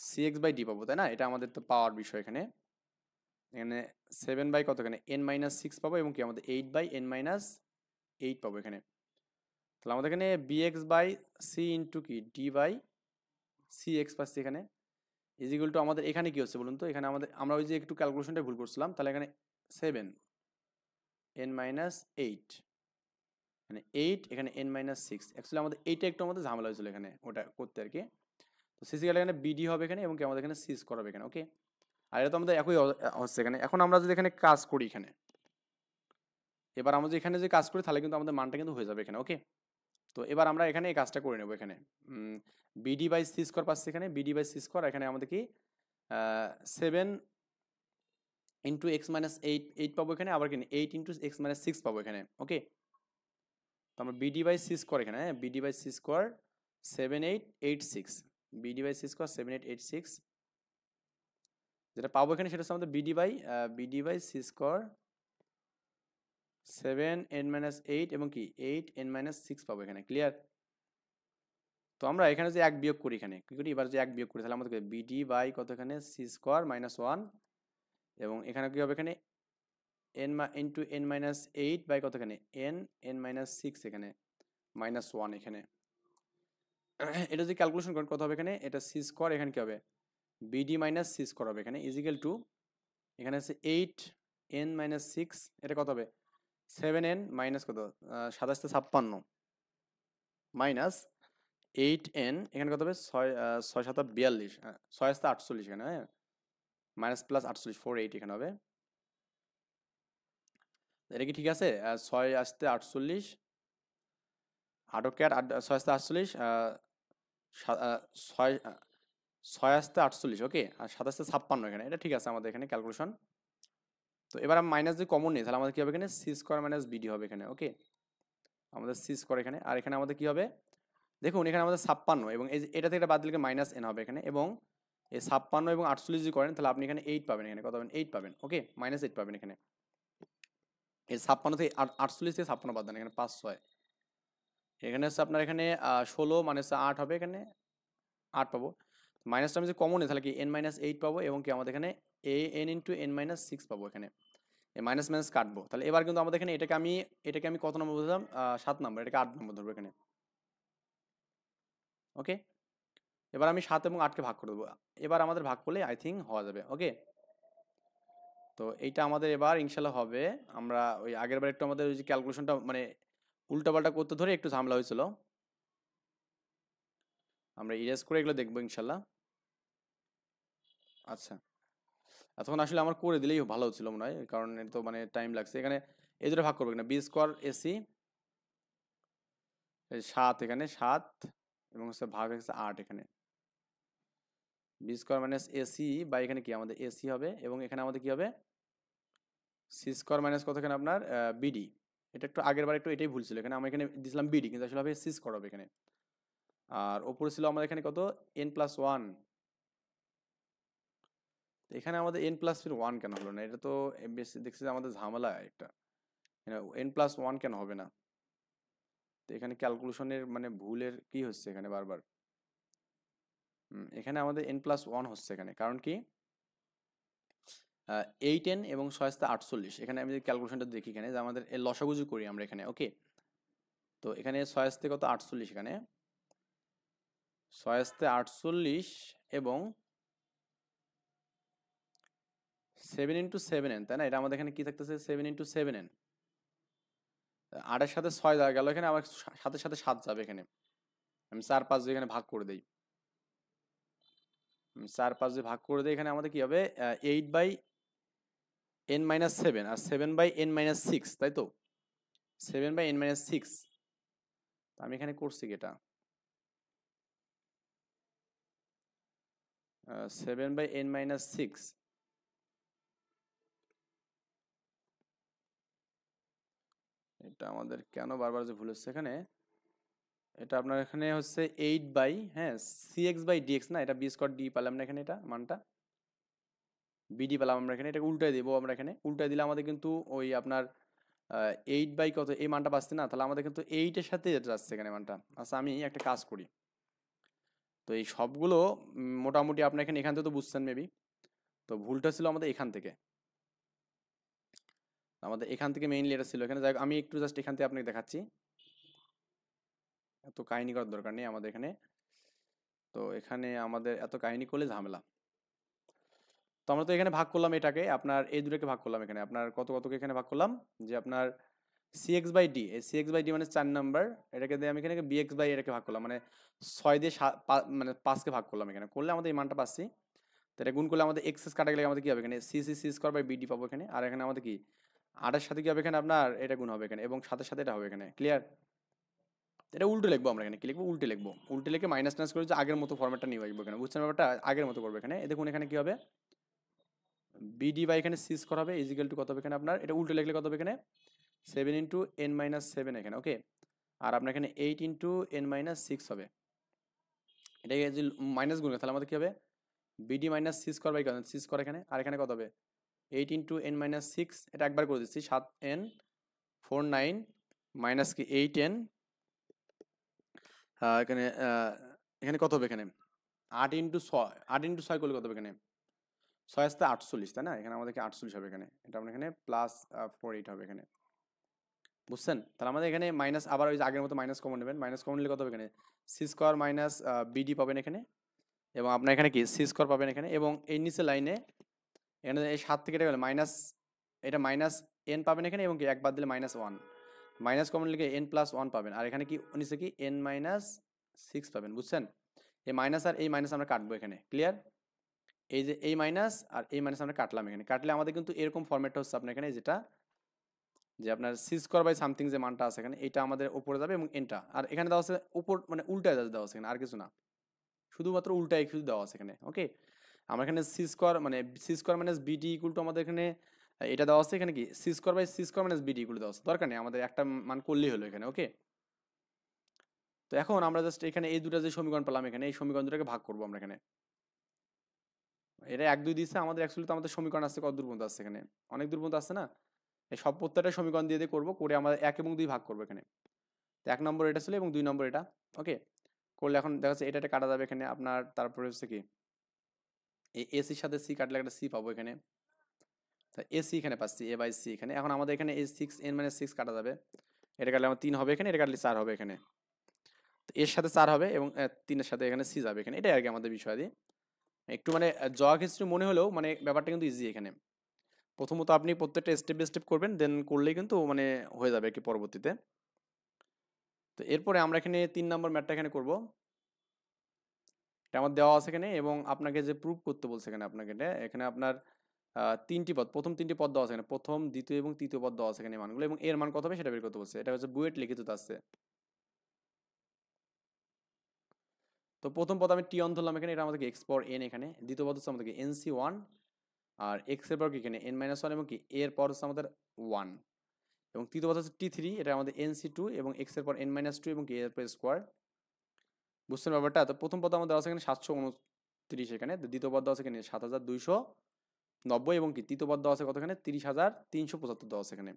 cx/d পাবো, তাই না? এটা আমাদের তো পাওয়ার বিষয় এখানে। এখানে 7 কত, এখানে n-6 পাবো, এবং কি আমাদের 8/n-8 পাবো এখানে। তাহলে আমাদের এখানে bx/c ইন্টু কি d/cx পাচ্ছি এখানে, ইজ ইকুয়াল টু আমাদের এখানে কি হচ্ছে বলুন তো, এখানে আমাদের আমরা ওই যে একটু ক্যালকুলেশনটা ভুল করছিলাম, তাহলে এখানে 7n-8 এখানে 8 এখানে n-6 অ্যাকচুয়ালি আমাদের এইটা একটু আমাদের ঝামেলা হয়েছিল এখানে ওটা করতে আর কি। তো সি স্কয়ার এখানে বিডি হবে এখানে এবং কি আমাদের এখানে সি স্কয়ার হবে এখানে, ওকে। আর এটা তো আমাদের একই হচ্ছে এখানে। এখন আমরা যদি এখানে কাজ করি এখানে, এবার আমরা যদি এখানে যে কাজ করি তাহলে কিন্তু আমাদের মানটা কিন্তু হয়ে যাবে এখানে, ওকে। তো এবার আমরা এখানে এই কাজটা করে নেব এখানে। বিডি বাই সি স্কয়ার পাচ্ছি এখানে, বিডি বাই সি স্কয়ার এখানে আমাদের কি 7 ইন্টু এক্স মাইনাস এইট পাবো এখানে, আবার কি 8 ইন্টু এক্স মাইনাস 6 পাবো এখানে, ওকে। তো আমরা বিডি বাই সি স্কয়ার এখানে, হ্যাঁ, BD by C square 7886, BD by C square 7886 যেটা পাবো এখানে সেটা হচ্ছে আমাদের BD by C square 7n-8 এবং কি 8n-6 পাবো এখানে, ক্লিয়ার। তো আমরা এখানে যে এক বিয়োগ করি এখানে কি করি, এবার যে এক বিয়োগ করি তাহলে আমাদের বিডি বাই কত এখানে সি স্কয়ার মাইনাস 1 এবং এখানে কি হবে এখানে n ইন্টু n-8 বাই কত এখানে n-6 এখানে মাইনাস 1 এখানে। এটা যদি ক্যালকুলেশন করেন কত হবে এখানে, এটা সি স্কয়ার এখানে কি হবে বিডি মাইনাস সি স্কয়ার হবে এখানে ইজিক্যাল টু এখানে আছে 8n-6, এটা কত হবে 7n মাইনাস কত 2756 মাইনাস 8n এখানে কত হবে 6 7 42 6 48 এখানে, হ্যাঁ, মাইনাস প্লাস 48 48 এখানে হবে। এটা কি ঠিক আছে? 6 আসতে 48 8 6 আসতে 48 ছয় 6 আসতে 48, ওকে, আর 7 আসতে 56 এখানে, এটা ঠিক আছে আমাদের এখানে ক্যালকুলেশন। তো এবার আমি মাইনাস যদি কমন নিই তাহলে আমাদের কি হবে এখানে সি স্কয়ার মাইনাস বিডি হবে এখানে, ওকে। আমাদের সি স্কয়ার এখানে, আর এখানে আমাদের কি হবে দেখুন এখানে আমাদের 56 এবং এই এটা থেকে এটা বাদ দিলে মাইনাস এন হবে এখানে, এবং এই 56 এবং 48 যদি করেন তাহলে আপনি এখানে 8 পাবেন, এখানে কত পাবেন 8 পাবেন, ওকে, -8 পাবেন এখানে। এই 56 থেকে 48 থেকে 56 বাদ দেন এখানে 5 6 এখানে হচ্ছে আপনার এখানে 16 মানে হচ্ছে 8 হবে এখানে 8 পাবো। মাইনাসটা আমি যদি কমন নিই তাহলে কি n-8 পাবো এবং কি আমাদের এখানে an ইন্টু n-6 পাবো এখানে। এই মাইনাস মাইনাস কাটবো, তাহলে এবার কিন্তু আমাদের এখানে এটাকে আমি কত নম্বর বুঝলাম 7 নম্বর, এটাকে 8 নম্বর ধরবো এখানে, ওকে। এবার আমি 7 এবং 8কে ভাগ করে দেবো, এবার আমাদের ভাগ করলে আই থিঙ্ক হওয়া যাবে, ওকে। তো এইটা আমাদের এবার ইনশাল্লাহ হবে। আমরা ওই আগের বার একটু আমাদের ওই যে ক্যালকুলেশনটা মানে উল্টাপাল্টা করতে ধরে একটু ঝামেলা হয়েছিল, আমরা ইরেজ করে এগুলো দেখবো ইনশাল্লাহ। আচ্ছা, এতক্ষণ আসলে আমার করে দিলেই ভালো ছিল মনে হয়, কারণ এটা তো মানে টাইম লাগছে। এখানে এই দুটো ভাগ করবো কিনা, বি স্কোয়ার এসি 7 এখানে 7 এবং হচ্ছে ভাগ হচ্ছে 8 এখানে, বি স্কোয়ার মাইনাস এসি বা এখানে কি আমাদের এসি হবে এবং এখানে আমাদের কি হবে সি স্কোয়ার মাইনাস কত এখানে আপনার বিডি। এটা একটু আগের বার একটু এটাই ভুল ছিল, এখানে আমরা এখানে দিয়েছিলাম বিডি কিন্তু আসলে হবে সি স্কোয়ার হবে এখানে। আর ওপরে ছিল আমাদের এখানে কত n+1, এখানে আমাদের n+1 কেন হলো না, এটা তো বেশি দেখছি যে আমাদের ঝামেলা একটা, n+1 কেন হবে না। তো এখানে ক্যালকুলেশনের মানে ভুলের কি হচ্ছে এখানে বারবার, এখানে আমাদের n+1 হচ্ছে এখানে, কারণ কি 8n এবং 6 48, এখানে আমি যদি ক্যালকুলেশনটা দেখি এখানে যে আমাদের এর লসাগুজি করি আমরা এখানে, ওকে। তো এখানে 6 কত 48 এখানে 6 48 এবং 7 ইন্টু 7n, তাই না, এটা আমাদের এখানে কি থাকতেছে 7 ইন্টু 7n, 8 এর সাথে 6 গেল এখানে, আবার সাথে সাথে 7 যাবে এখানে, আমি 4 5 দিয়ে এখানে ভাগ করে দেই, 4 5 দিয়ে ভাগ করে দেই, এখানে আমাদের কি হবে 8/n-7 আর 7/n-6, তাই তো 7/n-6, আমি এখানে করছি কি এটা 7/n-6, এটা আমাদের কেন বারবার যে ভুল হচ্ছে এখানে, এটা আপনার এখানে হচ্ছে 8 বাই হ্যাঁ cx/dx না, এটা বি স্কয়ার ডি পেলাম না এখানে, এটা মানটা বিডি পেলাম আমরা এখানে, এটাকে উল্টাই দেবো আমরা এখানে, উল্টাই দিলে আমাদের কিন্তু ওই আপনার 8 বাই কত এই মানটা পাচ্ছি না, তাহলে আমাদের কিন্তু 8 এর সাথে যাচ্ছে এখানে মানটা। আচ্ছা আমি একটা কাজ করি, তো এই সবগুলো মোটামুটি আপনার এখান থেকে তো বুঝছেন মেবি, তো ভুলটা ছিল আমাদের এখান থেকে, মেইনলি এটা ছিল এখানে। যাই হোক, আমি একটু জাস্ট এখান থেকে আপনাকে দেখাচ্ছি, এত কাহিনী করার দরকার নেই আমাদের এখানে। তো এখানে আমাদের এত কাহিনী করলে ঝামেলা। তো আমরা তো এখানে ভাগ করলাম এটাকে আপনার এই দুটোকে ভাগ করলাম এখানে আপনার কতকে এখানে ভাগ করলাম যে আপনার সিএক্স বাই ডি, এই সিএক্স বাই ডি মানে 4 নাম্বার, এটাকে দিয়ে আমি এখানে বিএক্স বাই এটাকে ভাগ করলাম, মানে 6 দিয়ে মানে 5কে ভাগ করলাম এখানে, করলে আমাদের এই মানটা পাচ্ছি। তো এটা গুণ করলে আমাদের এক্স কাটা গেলে আমাদের কি হবে এখানে C C C square by BD পাবো এখানে, আর এখানে আমাদের কি 8 সাথে কি হবে এখানে আপনার এটা গুণ হবে এখানে, এবং 7 সাথে এটা হবে এখানে, ক্লিয়ার? এটা উল্টে লিখবো আমরা এখানে, কি লিখবো উল্টে লিখবো, উল্টে লিখে মাইনাস টাইনাস করে যে আগের মতো ফরম্যাটটা নিয়ে আসবো এখানে, বুঝছেন ব্যাপারটা? আগের মতো করবো এখানে, দেখুন এখানে কি হবে বিডি বাই এখানে সি স্কোয়ার হবে ইজিক্যাল টু কত হবে এখানে আপনার, এটা উল্টে লিখলে কত হবে এখানে 7 ইন্টু এন মাইনাস 7 এখানে, ওকে। আর আপনার এখানে 8 ইন্টু এন মাইনাস 6 হবে, এটাকে যদি মাইনাস গুণ করি তাহলে আমাদের কি হবে BD minus C square by C square এখানে, আর এখানে কত হবে 8 ইন্টু এন মাইনাস 6, এটা একবার করে দিচ্ছি 7n 4 9 মাইনাস কি 8n, এখানে এখানে কত হবে এখানে 8 ইন্টু 6 করলে কত হবে এখানে 6 আসতে 48, তাই না? এখানে আমাদেরকে 48 হবে এখানে, এটা আমরা এখানে প্লাস 48 হবে এখানে, বুঝছেন? তাহলে আমাদের এখানে মাইনাস আবার ওই যে আগের মতো মাইনাস কমন নেবেন, মাইনাস কমন নিলে কত হবে এখানে সি স্কোয়ার মাইনাস বিডি পাবেন এখানে, এবং আপনার এখানে কি সি স্কোয়ার পাবেন এখানে, এবং এই নিচে লাইনে এখানে এই 7 থেকে এটা গেলে মাইনাস, এটা মাইনাস এন পাবেন এখানে, এবং কি এক বাদ দিলে -1, মাইনাস কমন লিখে n প্লাস 1 পাবেন, আর এখানে কি নিচে কি n মাইনাস 6 পাবেন, বুঝছেন? এই মাইনাস আর এই মাইনাস আমরা কাটবো এখানে, ক্লিয়ার? এই যে এই মাইনাস আর এই মাইনাস আমরা কাটলাম এখানে, কাটলে আমাদের কিন্তু এরকম ফরম্যাটটা হচ্ছে আপনার এখানে, যেটা যে আপনার সি স্কোয়ার বাই সামথিং যে মানটা আছে এখানে, এটা আমাদের উপরে যাবে, এবং এনটা আর এখানে দেওয়া আছে উপর মানে উল্টায় দেওয়া আছে এখানে, আর কিছু না, শুধুমাত্র উল্টায় কিছু দেওয়া আছে এখানে, ওকে। আমরা এখানে সি স্কোয়ার মানে C square minus BD equal to আমাদের এখানে এটা দেওয়া আছে এখানে কি C square by C square minus BD equal দেওয়া আছে, দরকার নেই, আমাদের একটা মান করলেই হলো এখানে, ওকে। তো এখন আমরা জাস্ট এখানে এই দুটো যে সমীকরণ পেলাম এখানে, এই সমীকরণ দুটোকে ভাগ করবো আমরা এখানে, এটা 1 2 দিচ্ছে আমাদের, অ্যাকচুয়ালি তো আমাদের সমীকরণ আছে কত দূর পর্যন্ত আছে এখানে, অনেক দূর পর্যন্ত আছে না, এই সব প্রত্যেকটা সমীকরণ দিয়ে দিয়ে করবো, করে আমাদের 1 এবং 2 ভাগ করবো এখানে। তো 1 নম্বর এটা ছিল এবং 2 নম্বর এটা, ওকে। করলে এখন দেখা যাচ্ছে এটা কাটা যাবে এখানে আপনার, তারপরে হচ্ছে কি এই এসির সাথে সি কাটলে একটা সি পাবো এখানে, তা এসি এখানে পাচ্ছি এ বাই সি এখানে, এখন আমাদের এখানে এই 6n - 6 কাটা যাবে, এটা কাটলে আমার 3 হবে এখানে, এটা কাটলে 4 হবে এখানে, তো এর সাথে 4 হবে এবং 3 এর সাথে এখানে সি যাবে এখানে, এটাই আর কি আমাদের বিষয় দিয়ে একটু মানে জগ হিস্ট্রি মনে হলেও মানে ব্যাপারটা কিন্তু ইজি এখানে। প্রথমত আপনি প্রত্যেকটা স্টেপ বাই স্টেপ করবেন, দেন করলেই কিন্তু মানে হয়ে যাবে কি পরবর্তীতে। তো এরপরে আমরা এখানে 3 নম্বর ম্যাথটা এখানে করব, এটা আমার দেওয়া আছে এখানে, এবং আপনাকে যে প্রুফ করতে বলছে এখানে আপনাকে, এখানে আপনার 3টি পদ, প্রথম 3টি পদ দেওয়া আছে এখানে, প্রথম দ্বিতীয় এবং তৃতীয় পদ দেওয়া আছে এখানে মানগুলো, এবং এর মান কত হবে সেটা বের করতে বলছে, এটা হচ্ছে বুয়েট লিখিত আছে। তো প্রথম পদ আমি টি1 ধরলাম এখানে, এটা আমাদেরকে এক্স পাওয়ার এন এখানে, দ্বিতীয় পদ হচ্ছে আমাদেরকে NC1, আর এক্স এর পর কি এখানে n-1, এবং কি এর পর হচ্ছে আমাদের 1, এবং তৃতীয় পদ হচ্ছে T3, এটা আমাদের NC2, এবং এক্স এর পর n-2, এবং কি এর পর স্কোয়ার, বুঝছেন ব্যাপারটা? তো প্রথম পদ আমাদের দেওয়া আছে এখানে 729 এখানে, দ্বিতীয় পদ দেওয়া আছে এখানে 7290, এবং কি তৃতীয় পদ দেওয়া আছে কত এখানে 30,375 দেওয়া আছে এখানে,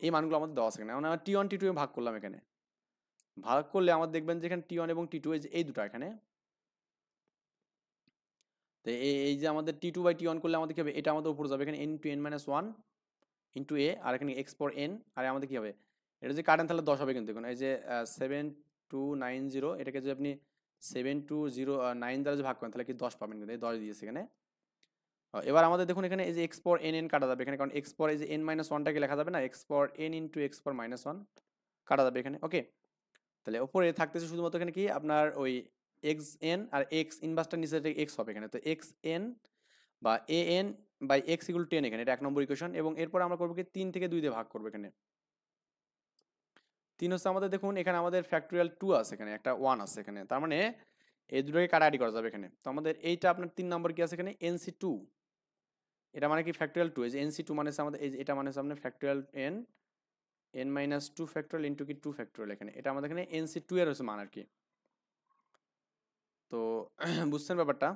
এই মানগুলো আমাদের দেওয়া আছে এখানে। এখন আমরা T1 T2 ভাগ করলাম এখানে, ভাগ করলে আমাদের দেখবেন যে এখানে T1 এবং T2 এই দুটো এখানে, তো এই যে আমাদের T2 বাই T1 করলে আমাদের কি হবে, এটা আমাদের উপরে যাবে এখানে n × n-1 ইন্টু এ, আর এখানে এক্স পর এন, আর আমাদের কি হবে এটা যদি কাটেন তাহলে 10 হবে কিন্তু, দেখুন এই যে 7290, এটাকে যদি আপনি 7209 দ্বারা যদি ভাগ করেন তাহলে কি 10 পাবেন, কিন্তু এই 10 দিয়েছে এখানে। এবার আমাদের দেখুন এখানে এই যে এক্স পর এন কাটা যাবে এখানে, কারণ এক্স পর এই যে n-1টাকে লেখা যাবে না, এক্স পর এন ইন্টু এক্স পর -1 কাটা যাবে এখানে, ওকে। তাহলে ওপরে থাকতেছে শুধুমাত্র এখানে কি আপনার ওই এক্স এন, আর এক্স ইনভার্সটার নিচে এক্স হবে এখানে, তো এক্স এন বা A N by X equal 10 এখানে, এটা 1 নম্বর ইকুয়েশন। এবং এরপর আমরা করবো কি 3 থেকে 2 দিয়ে ভাগ করবো এখানে, 3 হচ্ছে আমাদের, দেখুন এখানে আমাদের ফ্যাক্টোরিয়াল 2 আছে এখানে, একটা 1 আছে এখানে, তার মানে এই দুটোকে কাটাকাটি করা যাবে এখানে। তো আমাদের এইটা আপনার 3 নম্বর কি আছে এখানে NC2, এটা মানে কি ফ্যাক্টোরিয়াল 2, এই যে NC2 মানে হচ্ছে আমাদের এই যে এটা মানে হচ্ছে আপনার ফ্যাক্টোরিয়াল n-2 ফ্যাক্টোরিয়াল ইন্টু কি 2 ফ্যাক্টোরিয়াল এখানে, এটা আমাদের এখানে NC2 এর হচ্ছে মান আর কি। তো বুঝছেন ব্যাপারটা,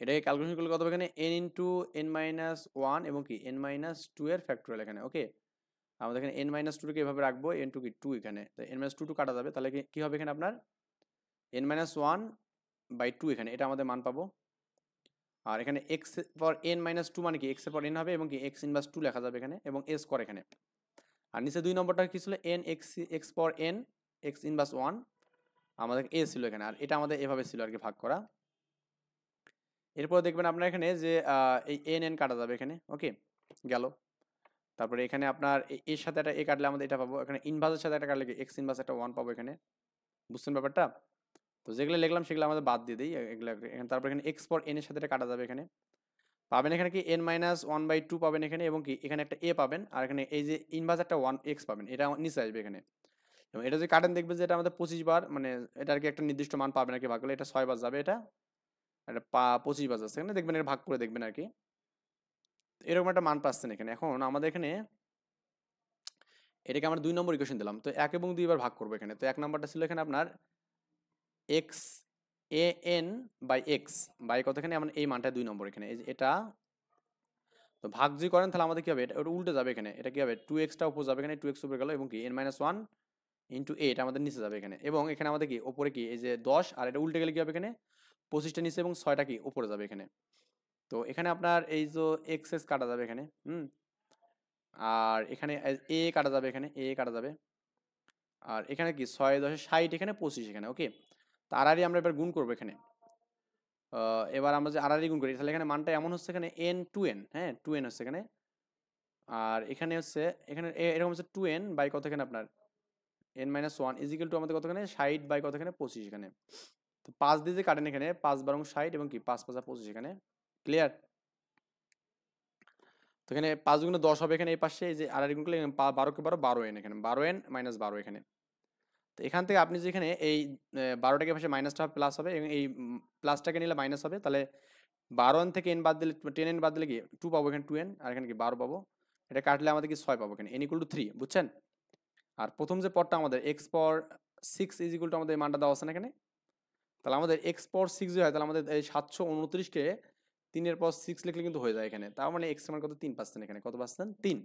এটাকে ক্যালকুলেশন করলে কত হবে এখানে n ইন্টু n-1 এবং কি n-2 এর ফ্যাক্টোরিয়াল এখানে, ওকে। আমাদের এখানে n-2কে এভাবে রাখবো, n টু কি 2 এখানে, তো n-2 কাটা যাবে, তাহলে কি হবে এখানে আপনার n-1 বাই 2 এখানে, এটা আমাদের মান পাবো। আর এখানে এক্স পর n-2 মানে কি এক্স এর পর n হবে, এবং কি এক্স ইনভার্স 2 লেখা যাবে এখানে, এবং এস করে এখানে। আর নিচে 2 নম্বরটা কি ছিল n এক্স পর n এক্স ইনভার্স 1, আমাদের এ ছিল এখানে, আর এটা আমাদের এভাবে ছিল আর কি ভাগ করা। এরপর দেখবেন আপনার এখানে যে এই n কাটা যাবে এখানে, ওকে, গেল। তারপরে এখানে আপনার এর সাথে একটা এ কাটলে আমাদের এটা পাবো, এখানে ইনভার্সের সাথে একটা কাটলে এক্স ইনভার্স একটা 1 পাবো এখানে। বুঝছেন ব্যাপারটা? তো যেগুলো লিখলাম সেগুলো আমাদের বাদ দিয়ে দিই এগুলো এখানে। তারপর এখানে এক্স পর এন এর সাথে এটা কাটা যাবে এখানে। পাবেন এখানে কি n-1/2 পাবেন এখানে, এবং কি এখানে একটা এ পাবেন, আর এখানে এই যে ইনভার্স একটা 1x পাবেন, এটা নিচে আসবে এখানে। এবং এটা যদি কাটেন দেখবেন যে এটা আমাদের 25 বার, মানে এটা আর কি একটা নির্দিষ্ট মান পাবেন আর কি ভাগ করলে, এটা 6 বার যাবে, এটা এটা 25 বার যাচ্ছে এখানে, দেখবেন এটা ভাগ করে দেখবেন আর কি। এরকম একটা মান পাচ্ছেন এখানে। এখন আমাদের এখানে এটাকে আমরা 2 নম্বর ইকুয়েশন দিলাম, তো 1 এবং 2 বার ভাগ করবো এখানে। তো 1 নম্বরটা ছিল এখানে আপনার X A N by X by কত, এখানে আমরা এই মানটা 2 নম্বর এখানে, এই যে এটা। তো ভাগ যদি করেন তাহলে আমাদের কি হবে, এটা ওটা উল্টে যাবে এখানে, এটা কি হবে 2x টা উপর যাবে এখানে, 2x উপরে গেল, এবং কি n-1 ইন্টু 8 আমাদের নিচে যাবে এখানে। এবং এখানে আমাদের কি উপরে কি এই যে 10, আর এটা উল্টে গেলে কি হবে এখানে 25টা নিচে এবং 6টা কি উপরে যাবে এখানে। তো এখানে আপনার এই যে এক্স কাটা যাবে এখানে, আর এখানে এ কাটা যাবে এখানে, এ কাটা যাবে। আর এখানে কি 6 10 60 এখানে 25 এখানে, ওকে। তো আড়াআড়ি আমরা এবার গুণ করবো এখানে। এবার আমরা যে আড়াআড়ি গুণ করি তাহলে এখানে মানটা এমন হচ্ছে এখানে n2n, হ্যাঁ 2n হচ্ছে এখানে। আর এখানে হচ্ছে এখানে এরকম হচ্ছে 2n বাই কত এখানে আপনার n-1 ইজিক্যাল টু আমাদের কত এখানে 60 বাই কত এখানে 25 এখানে। তো 5 দিয়ে যে কাটেন এখানে 5 বারং 60 এবং কি 5 5 25 এখানে। ক্লিয়ার? তো এখানে 5 গুণে 10 হবে এখানে, এই পাশে এই যে আড়াআড়ি গুণ করলে 12 কে 12 12n এখানে, 12n মাইনাস 12 এখানে। তো এখান থেকে আপনি যেখানে এই 12টাকে পাশে মাইনাসটা প্লাস হবে, এবং এই প্লাসটাকে নিলে মাইনাস হবে, তাহলে 12n থেকে n বাদ দিলে 10n বাদ দিলে কি 2 পাবো এখানে 2n, আর এখানে কি 12 পাবো। এটা কাটলে আমাদের কি 6 পাবো এখানে, n ইকুয়াল টু 3, বুঝছেন? আর প্রথম যে পদটা আমাদের x power 6 is equal to আমাদের এই মানটা দেওয়া আছে না এখানে। তাহলে আমাদের x পাওয়ার 6 যে হয়, তাহলে আমাদের এই 729 কে 3 এর পর 6 লিখলে কিন্তু হয়ে যায় এখানে। তার মানে x এর মান কত 3 পাচ্ছেন এখানে, কত পাচ্ছেন 3।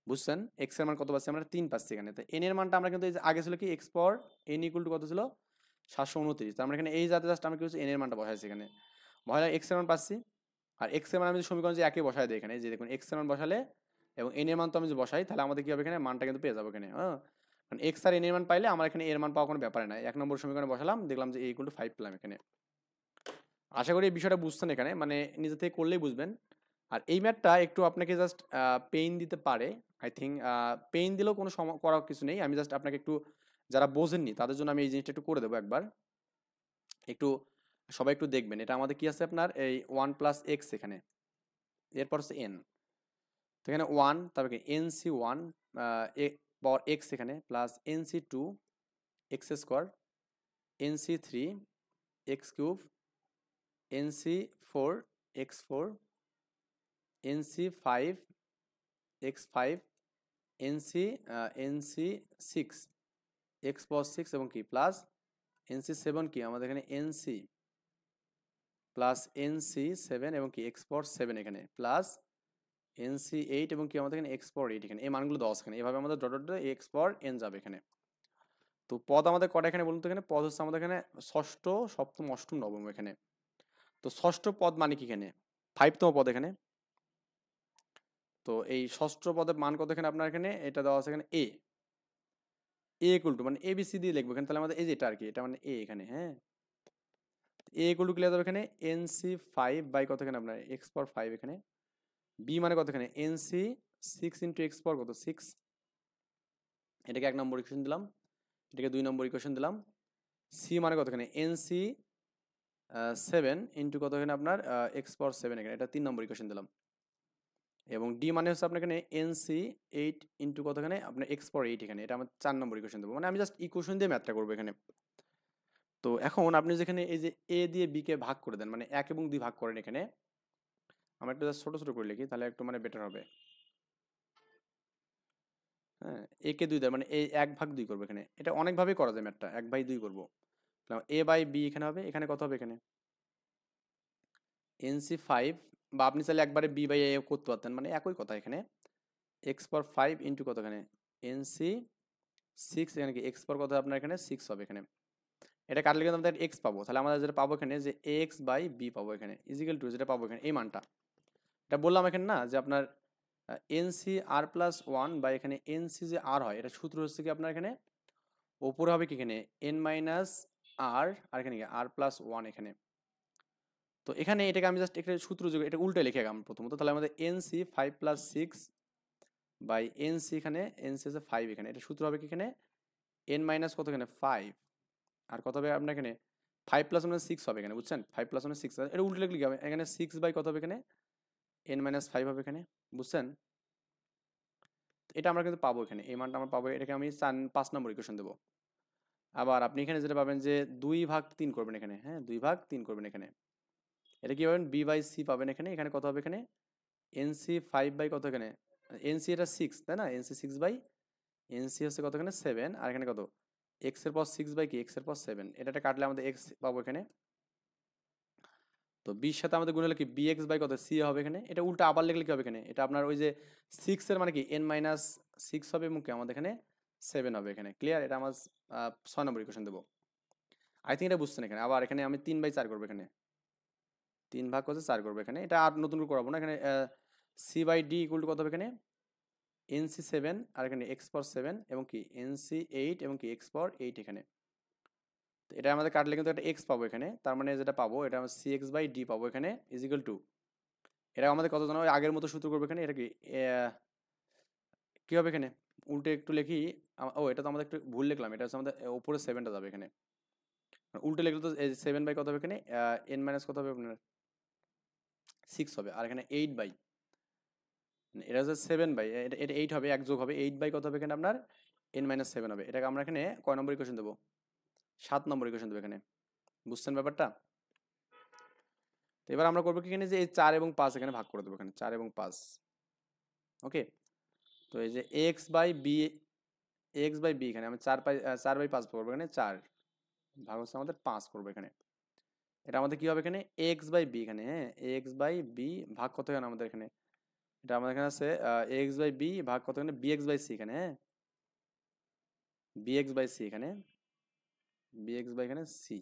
বুঝছেন x এর মান কত পাচ্ছি আমরা 3 পাচ্ছি এখানে। তো n এর মানটা আমরা কিন্তু এই যে আগে ছিল কি x power n equal to কত ছিল 729, তার মানে এখানে এই জাতে জাস্ট আমরা কি হচ্ছে n এর মানটা বসাইছি এখানে, বসালে x এর মান পাচ্ছি। আর x এর মান আমি যদি সমীকরণ যে একই বসাই দিই এখানে, এই যে দেখুন x এর মান বসালে এবং n এর মান তো আমি যদি বসাই তাহলে আমাদের কি হবে এখানে মানটা কিন্তু পেয়ে যাবো এখানে, হ্যাঁ। কারণ x আর n এর মান পাইলে আমার এখানে এর মান পাওয়া কোনো ব্যাপারে না। 1 নম্বর সমীকরণে বসালাম, দেখলাম যে a ইকুয়াল টু 5 পেলাম এখানে। আশা করি এই বিষয়টা বুঝছেন এখানে, মানে নিজে থেকে করলেই বুঝবেন। আর এই ম্যাথটা একটু আপনাকে জাস্ট পেইন দিতে পারে, আই থিঙ্ক। পেইন দিলেও কোনো করার কিছু নেই, আমি জাস্ট আপনাকে একটু, যারা বোঝেননি তাদের জন্য আমি এই জিনিসটা একটু করে দেবো একবার। একটু সবাই একটু দেখবেন, এটা আমাদের কি আছে আপনার এই 1 প্লাস এক্স এখানে, এরপর হচ্ছে এন। তো এখানে 1, তারপরে NC1 পাওয়ার এক্স এখানে, plus NC2 x square, NC3 x cube, NC4 x4, NC5 x5, NC6 x পাওয়ার 6 এবং কি প্লাস NC7 কি আমাদের এখানে NC প্লাস NC7 এবং কি x পাওয়ার 7 এখানে, প্লাস NC8 এবং কি আমাদের এখানে x পাওয়ার 8 এখানে। এই মানগুলো 10 এখানে, এভাবে আমাদের ডট ডট x পাওয়ার n যাবে এখানে। তো পদ আমাদের কটা এখানে বলুন তো, এখানে পদ হচ্ছে আমাদের এখানে ষষ্ঠ, সপ্তম, অষ্টম, নবম এখানে। তো ষষ্ঠ পদ মানে কি এখানে 5তম পদ এখানে। তো এই ষষ্ঠ পদের মান কত এখানে আপনার এখানে, এটা দেওয়া আছে এখানে a ইকুয়াল টু মানে ABC দিয়ে লিখবো এখানে, তাহলে আমাদের এই যে এটা আর কি, এটা মানে a এখানে, হ্যাঁ। a ইকুয়াল টু ক্লিয়ার হবে এখানে NC5 বাই কত এখানে আপনার x পাওয়ার 5 এখানে। b মানে কত এখানে NC6 ইন্টু x পাওয়ার কত 6, এটাকে 1 নম্বর ইকুয়েশন দিলাম, এটাকে 2 নম্বর ইকুয়েশন দিলাম। c মানে কত এখানে NC7 ইন্টু কত এখানে আপনার x পাওয়ার 7 এখানে, এটা 3 নম্বর ইকুয়েশন দিলাম। এবং ডি মানে হচ্ছে আপনার এখানে NC8 ইন্টু কত এখানে আপনার x পাওয়ার 8 এখানে, এটা আমরা 4 নম্বর ইকুয়েশন দেবো। মানে আমি জাস্ট ইকুয়েশন দিয়ে ম্যাথটা করবো এখানে। তো এখন আপনি যেখানে এই যে a দিয়ে b কে ভাগ করে দেন, মানে 1 এবং 2 ভাগ করেন এখানে, আমরা একটু জাস্ট ছোট ছোট করে লিখি তাহলে একটু মানে বেটার হবে। হ্যাঁ, a কে 2 দেয় মানে এই 1/2 করবো এখানে, এটা অনেকভাবেই করা যায় ম্যাথটা, 1/2 করবো। a বাই b এখানে হবে, এখানে কত হবে এখানে NC5, বা আপনি চাইলে একবারে b বাই a করতে পারতেন, মানে একই কথা এখানে। x পাওয়ার 5 ইন্টু কত এখানে NC6 এখানে কি x পাওয়ার কত আপনার এখানে 6 হবে এখানে। এটা কাটলে কিন্তু আমাদের x পাবো, তাহলে আমরা যেটা পাবো এখানে যে ax বাই b পাবো এখানে ইজিক্যাল টু যেটা পাবো এখানে এই মানটা, এটা বললাম এখানে না যে আপনার NC r+1 বা এখানে NC যে r হয়, এটা সূত্র হচ্ছে কি আপনার এখানে ওপরে হবে কি এখানে n-r, আর এখানে কি r+1 এখানে। তো এখানে এটাকে আমি জাস্ট একটা সূত্র যোগ, এটা উল্টে লিখে গেলাম প্রথমত, তাহলে আমাদের NC5 + 6 বাই এনসি, এখানে এনসি আছে 5 এখানে, এটা সূত্র হবে কি এখানে এন মাইনাস কত এখানে 5, আর কত হবে আপনার এখানে 5 প্লাস 1 6 হবে এখানে, বুঝছেন 5 প্লাস 1 6, এটা উল্টো লিখলে কি হবে এখানে 6 বাই কত হবে এখানে এন মাইনাস 5 হবে এখানে, বুঝছেন। এটা আমরা কিন্তু পাবো এখানে, এই মানটা আমরা পাবো, এটাকে আমি 5 নম্বর ইকুয়েশন দেবো। আবার আপনি এখানে যেটা পাবেন যে 2/3 করবেন এখানে, হ্যাঁ 2/3 করবেন এখানে, এটা কি পাবেন বি বাই সি পাবেন এখানে, এখানে কত হবে এখানে এনসি 5 বাই কত এখানে, এনসি এটা 6 তাই না, এনসি 6 বাই এনসি হচ্ছে কত এখানে 7, আর এখানে কত এক্স এর পর 6 বাই কি এক্স এর পর 7, এটা কাটলে আমাদের এক্স পাবো এখানে। তো বির সাথে আমাদের গুণ হলে কি বি এক্স বাই কত সি হবে এখানে, এটা উল্টা আবার লিখলে কি হবে এখানে, এটা আপনার ওই যে 6 এর মানে কি এন মাইনাস 6 হবে এবং কি আমাদের এখানে 7 হবে এখানে, ক্লিয়ার। এটা আমার 6 নম্বর ইকুয়েশন দেবো, আই থিঙ্ক এটা বুঝছেন এখানে। আবার এখানে আমি 3/4 করবো এখানে, 3 ভাগ করতে 4 করবো এখানে, এটা আর নতুন করে করাবো না এখানে। C by D equal to কত হবে এখানে এনসি 7, আর এখানে এক্স পাওয়ার 7 এবং কি এনসি 8 এবং কি এক্স পাওয়ার 8 এখানে। তো এটা আমাদের কাটলে কিন্তু একটা এক্স পাবো এখানে, তার মানে যেটা পাবো এটা আমরা সি এক্স বাই ডি পাবো এখানে ইজ ইকুয়াল টু, এটা আমাদের কত জানো ওই আগের মতো সূত্র করবো এখানে, এটা কি কি হবে এখানে উল্টে একটু লিখি, ও এটা তো আমাদের একটু ভুল লিখলাম, এটা হচ্ছে আমাদের উপরে 7টা যাবে এখানে, উল্টে লিখলে তো 7 বাই কত হবে এখানে এন মাইনাস কত হবে আপনার 6 হবে, আর এখানে 8 বাই, এটা হচ্ছে 7 বাই, এটা 8 হবে, এক যোগ হবে 8 বাই কত হবে এখানে আপনার এন মাইনাস 7 হবে। এটাকে আমরা এখানে কয় নম্বর ইকুয়েশন দেবো 7 নম্বর ইকুয়েশন দেবো এখানে, বুঝছেন ব্যাপারটা। তো এবার আমরা করবো কি এখানে যে এই 4 এবং 5 এখানে ভাগ করে দেবো এখানে 4 এবং 5, ওকে। তো এই যে x by b, x by b এখানে আমি 4/5 করবো এখানে, 4 ভাগ হচ্ছে আমাদের 5 করবো এখানে, এটা আমাদের কি হবে এখানে এক্স বাই বি এখানে, হ্যাঁ এক্স বাই বি ভাগ কত এখানে আমাদের এখানে, এটা আমাদের এখানে আছে এক্স বাই বি ভাগ কত এখানে বি এক্স বাই সি এখানে, হ্যাঁ বি এক্স বাই সি এখানে, বি এক্স বাই এখানে সি।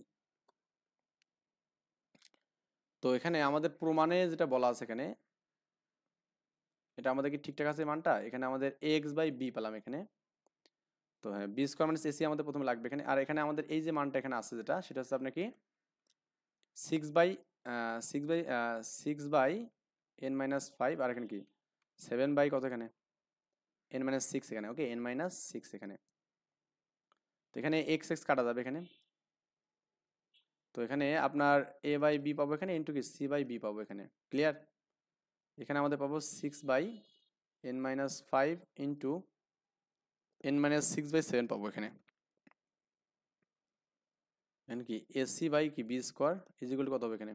তো এখানে আমাদের প্রমাণে যেটা বলা আছে এখানে, এটা আমাদের কি ঠিকঠাক আছে মানটা, এখানে আমাদের এক্স বাই বি পেলাম এখানে। তো হ্যাঁ বি স্কোয়ার মাইনাস এসি আমাদের প্রথমে লাগবে এখানে, আর এখানে আমাদের এই যে মানটা এখানে আছে যেটা, সেটা হচ্ছে আপনার কি 6/6/6 বাই এন মাইনাস 5, আর এখানে কি 7 বাই কত এখানে এন মাইনাস 6 এখানে, ওকে এন মাইনাস 6 এখানে। তো এখানে এক্স এক্স কাটা যাবে এখানে, তো এখানে আপনার এ বাই বি পাবো এখানে ইন্টু কি সি বাই বি পাবো এখানে, ক্লিয়ার। এখানে আমাদের পাবো 6/n-5 ইন্টু n-6/7 পাবো এখানে, এখানে কি এসি বাই কি b square is equal to কত হবে এখানে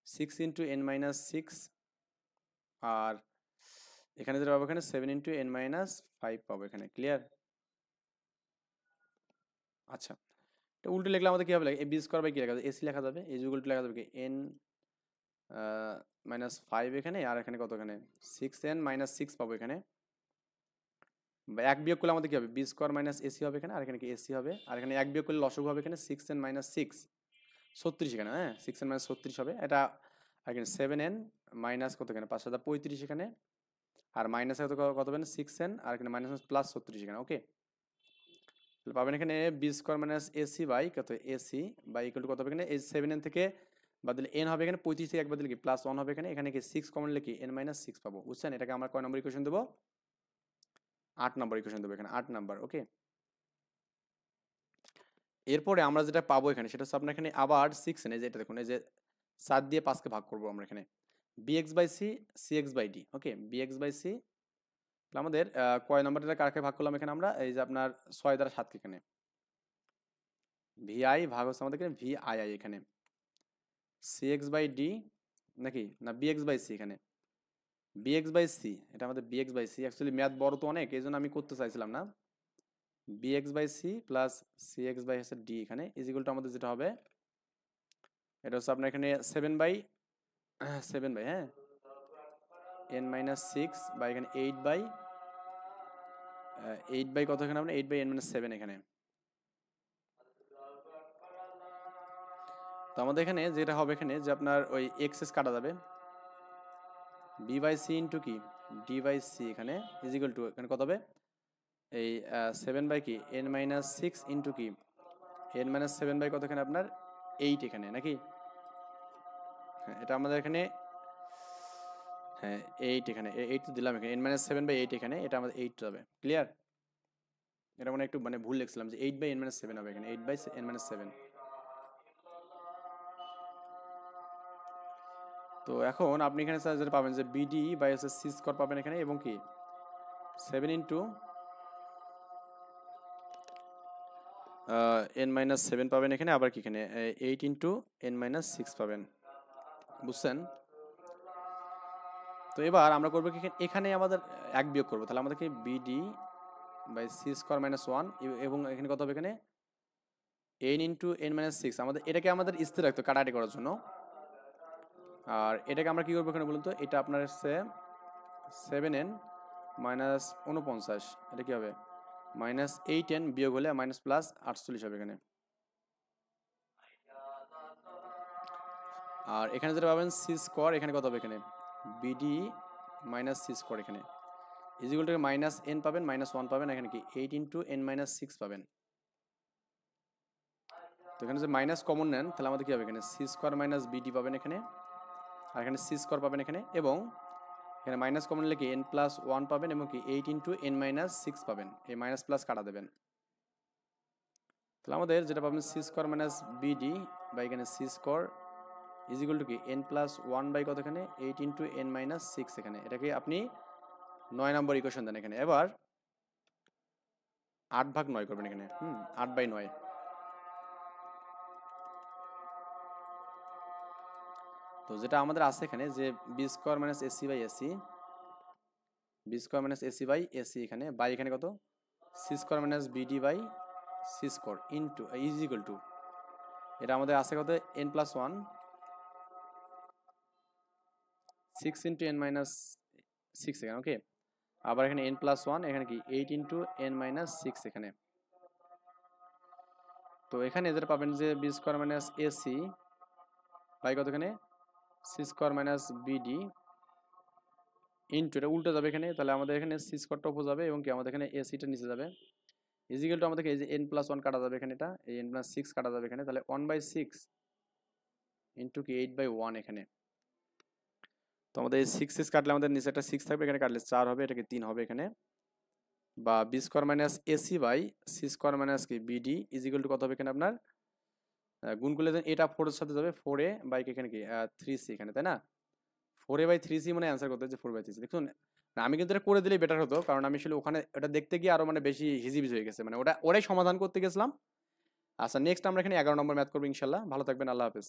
6 ইন্টু n-6, আর এখানে যেটা পাবো এখানে 7 ইন্টু n-5 পাবো এখানে, ক্লিয়ার। আচ্ছা এটা উল্টে লিখলে আমাদের কি হবে বি স্কোয়ার বাই কি লেখা যাবে এসি লেখা যাবে, ইজ ইকুয়াল টু লেখা যাবে কি n-5 এখানে, আর এখানে কত এখানে 6n-6 পাবো এখানে, এক বিয়োগ করলে আমাদের কি হবে বি স্কোয়ার মাইনাস এসি হবে এখানে, আর এখানে কি এসি হবে, আর এখানে এক বিয়োগ করলে লসগু হবে এখানে 6n-6 36 এখানে, হ্যাঁ 6n-36 হবে এটা, আর এখানে 7n মাইনাস কত এখানে 5/35 এখানে, আর মাইনাস কত পাবেন 6n, আর এখানে মাইনাস প্লাস 36 এখানে, ওকে। পাবেন এখানে B square minus AC by কত এসি বাই ইকুয়াল টু কত হবে এখানে এই 7n থেকে বাদ দিলে n হবে এখানে 35 থেকে এক বাদ দিলে কি +1 হবে এখানে, এখানে কি 6 কমন লিখি n-6 পাবো, বুঝছেন। এটাকে আমরা কয় নম্বর ইকুয়েশন দেবো 8 নম্বর ইকুয়েশন দেবো এখানে, 8 নাম্বার, ওকে। এরপরে আমরা যেটা পাবো এখানে সেটা হচ্ছে আপনার এখানে আবার 6n, এই যে এটা দেখুন এই যে 7 দিয়ে 5 কে ভাগ করবো আমরা এখানে bx by c cx by d, okay bx by c আমাদের কয় নম্বরটা কাকে ভাগ করলাম এখানে আমরা এই যে আপনার 6 দ্বারা 7 কে এখানে vi ভাগ হচ্ছে আমাদের এখানে vi এখানে cx বাই ডি নাকি না bx বাই সি এখানে bx বাই সি, এটা আমাদের bx by c, actually math বড় তো অনেক এই জন্য আমি করতে চাইছিলাম না, bx by c plus cx by হচ্ছে ডি এখানে ইজ ইকুয়াল টু আমাদের যেটা হবে এটা হচ্ছে আপনার এখানে 7/7 হ্যাঁ n-6 বা এখানে 8/8 কত এখানে আপনার 8/n-7 এখানে। তো আমাদের এখানে যেটা হবে এখানে যে আপনার ওই এক্সেস কাটা যাবে বি বাই সি ইন্টু কি ডি বাই সি এখানে ইজ ইকুয়াল টু এখানে কত হবে এই 7 বাই কি n-6 ইন্টু কি n-7 বাই কত এখানে আপনার 8 এখানে নাকি, হ্যাঁ এটা আমাদের এখানে হ্যাঁ 8 এখানে 8 তো দিলাম এখানে n-7/8 এখানে এটা আমাদের 8 হবে ক্লিয়ার। এটা মানে একটু মানে ভুল লিখছিলাম যে 8/n-7 হবে এখানে 8/n-7। তো এখন আপনি এখানে যেটা পাবেন যে বিডি বাই হচ্ছে সি স্কোয়ার পাবেন এখানে এবং কি 7 ইন্টু n-7 পাবেন এখানে আবার কি এখানে 8 ইন্টু n-6 পাবেন, বুঝছেন? তো এবার আমরা করবো কি এখানে আমাদের এক বিয়োগ করবো, তাহলে আমাদেরকে বিডি বাই সি স্কোয়ার -1 এবং এখানে কত হবে এখানে n ইন্টু n-6 আমাদের এটাকে আমাদের স্থির রাখতে কাটাকাটি করার জন্য। আর এটাকে আমরা কি করবো এখানে বলুন তো, এটা আপনার হচ্ছে 7n-49, এটা কি হবে -8n বিয়োগ হলে +48 হবে এখানে। আর এখানে যেটা পাবেন সি স্কোয়ার এখানে কত হবে এখানে বিডি মাইনাস সি স্কোয়ার এখানে ইজিকুয়াল টু -n পাবেন -1 পাবেন এখানে কি 8 ইন্টু n-6 পাবেন। তো এখানে যে মাইনাস কমন নেন তাহলে আমাদের কি হবে এখানে সি স্কোয়ার মাইনাস বিডি পাবেন এখানে, আর এখানে সি স্কোয়ার পাবেন এখানে, এবং এখানে মাইনাস কমন নিলে কি n+1 পাবেন এবং কি 8 ইন্টু n-6 পাবেন, এই মাইনাস প্লাস কাটা দেবেন। তাহলে আমাদের যেটা পাবেন সি স্কোয়ার মাইনাস বিডি বা এখানে সি স্কোয়ার ইজিকুয়াল টু কি n+1 বাই কত এখানে 8 ইন্টু n-6 এখানে, এটাকে আপনি 9 নম্বর ইকুয়েশন দেন এখানে। এবার 8/9 করবেন এখানে 8/9। তো যেটা আমাদের আছে এখানে যে b square minus AC by a c, b square minus AC by a c এখানে বাই এখানে কত c square minus b d by C square into is equal to এটা আমাদের আছে কত n+1 6 ইন্টু n-6 এখানে, ওকে। আবার এখানে n+1 এখানে কি 8 ইন্টু n-6 এখানে। তো এখানে যেটা পাবেন যে b square minus AC by কত এখানে C square minus b d into এটা উল্টে যাবে এখানে, তাহলে আমাদের এখানে সি স্কোয়ারটা উপর যাবে এবং কি আমাদের এখানে এসিটা নিচে যাবে ইজিক্যাল টু আমাদেরকে এই যে n+1 কাটা যাবে এখানে, এটা এই n+6 কাটা যাবে এখানে, তাহলে 1/6 ইন্টু কি 8/1 এখানে। তো আমাদের এই 6 কাটলে আমাদের নিচে একটা 6 থাকবে, এখানে কাটলে 4 হবে, এটাকে 3 হবে এখানে, বা b square minus AC by C square minus কি বিডি ইজিক্যাল টু কত হবে এখানে আপনার গুণ করলে এটা 4 এর সাথে যাবে 4a বাই এখানে কি 3c এখানে, তাই না? 4a/3c মানে অ্যান্সার করতে হচ্ছে 4/3c। দেখুন আমি কিন্তু এটা করে দিলেই বেটার হতো, কারণ আমি আসলে ওখানে ওটা দেখতে গিয়ে আরো মানে বেশি হিজিবিজি হয়ে গেছে, মানে ওটাই সমাধান করতে গেছিলাম। আচ্ছা নেক্সট আমরা এখানে 11 নম্বর ম্যাথ করবো ইনশাল্লাহ। ভালো থাকবেন, আল্লাহ হাফেজ।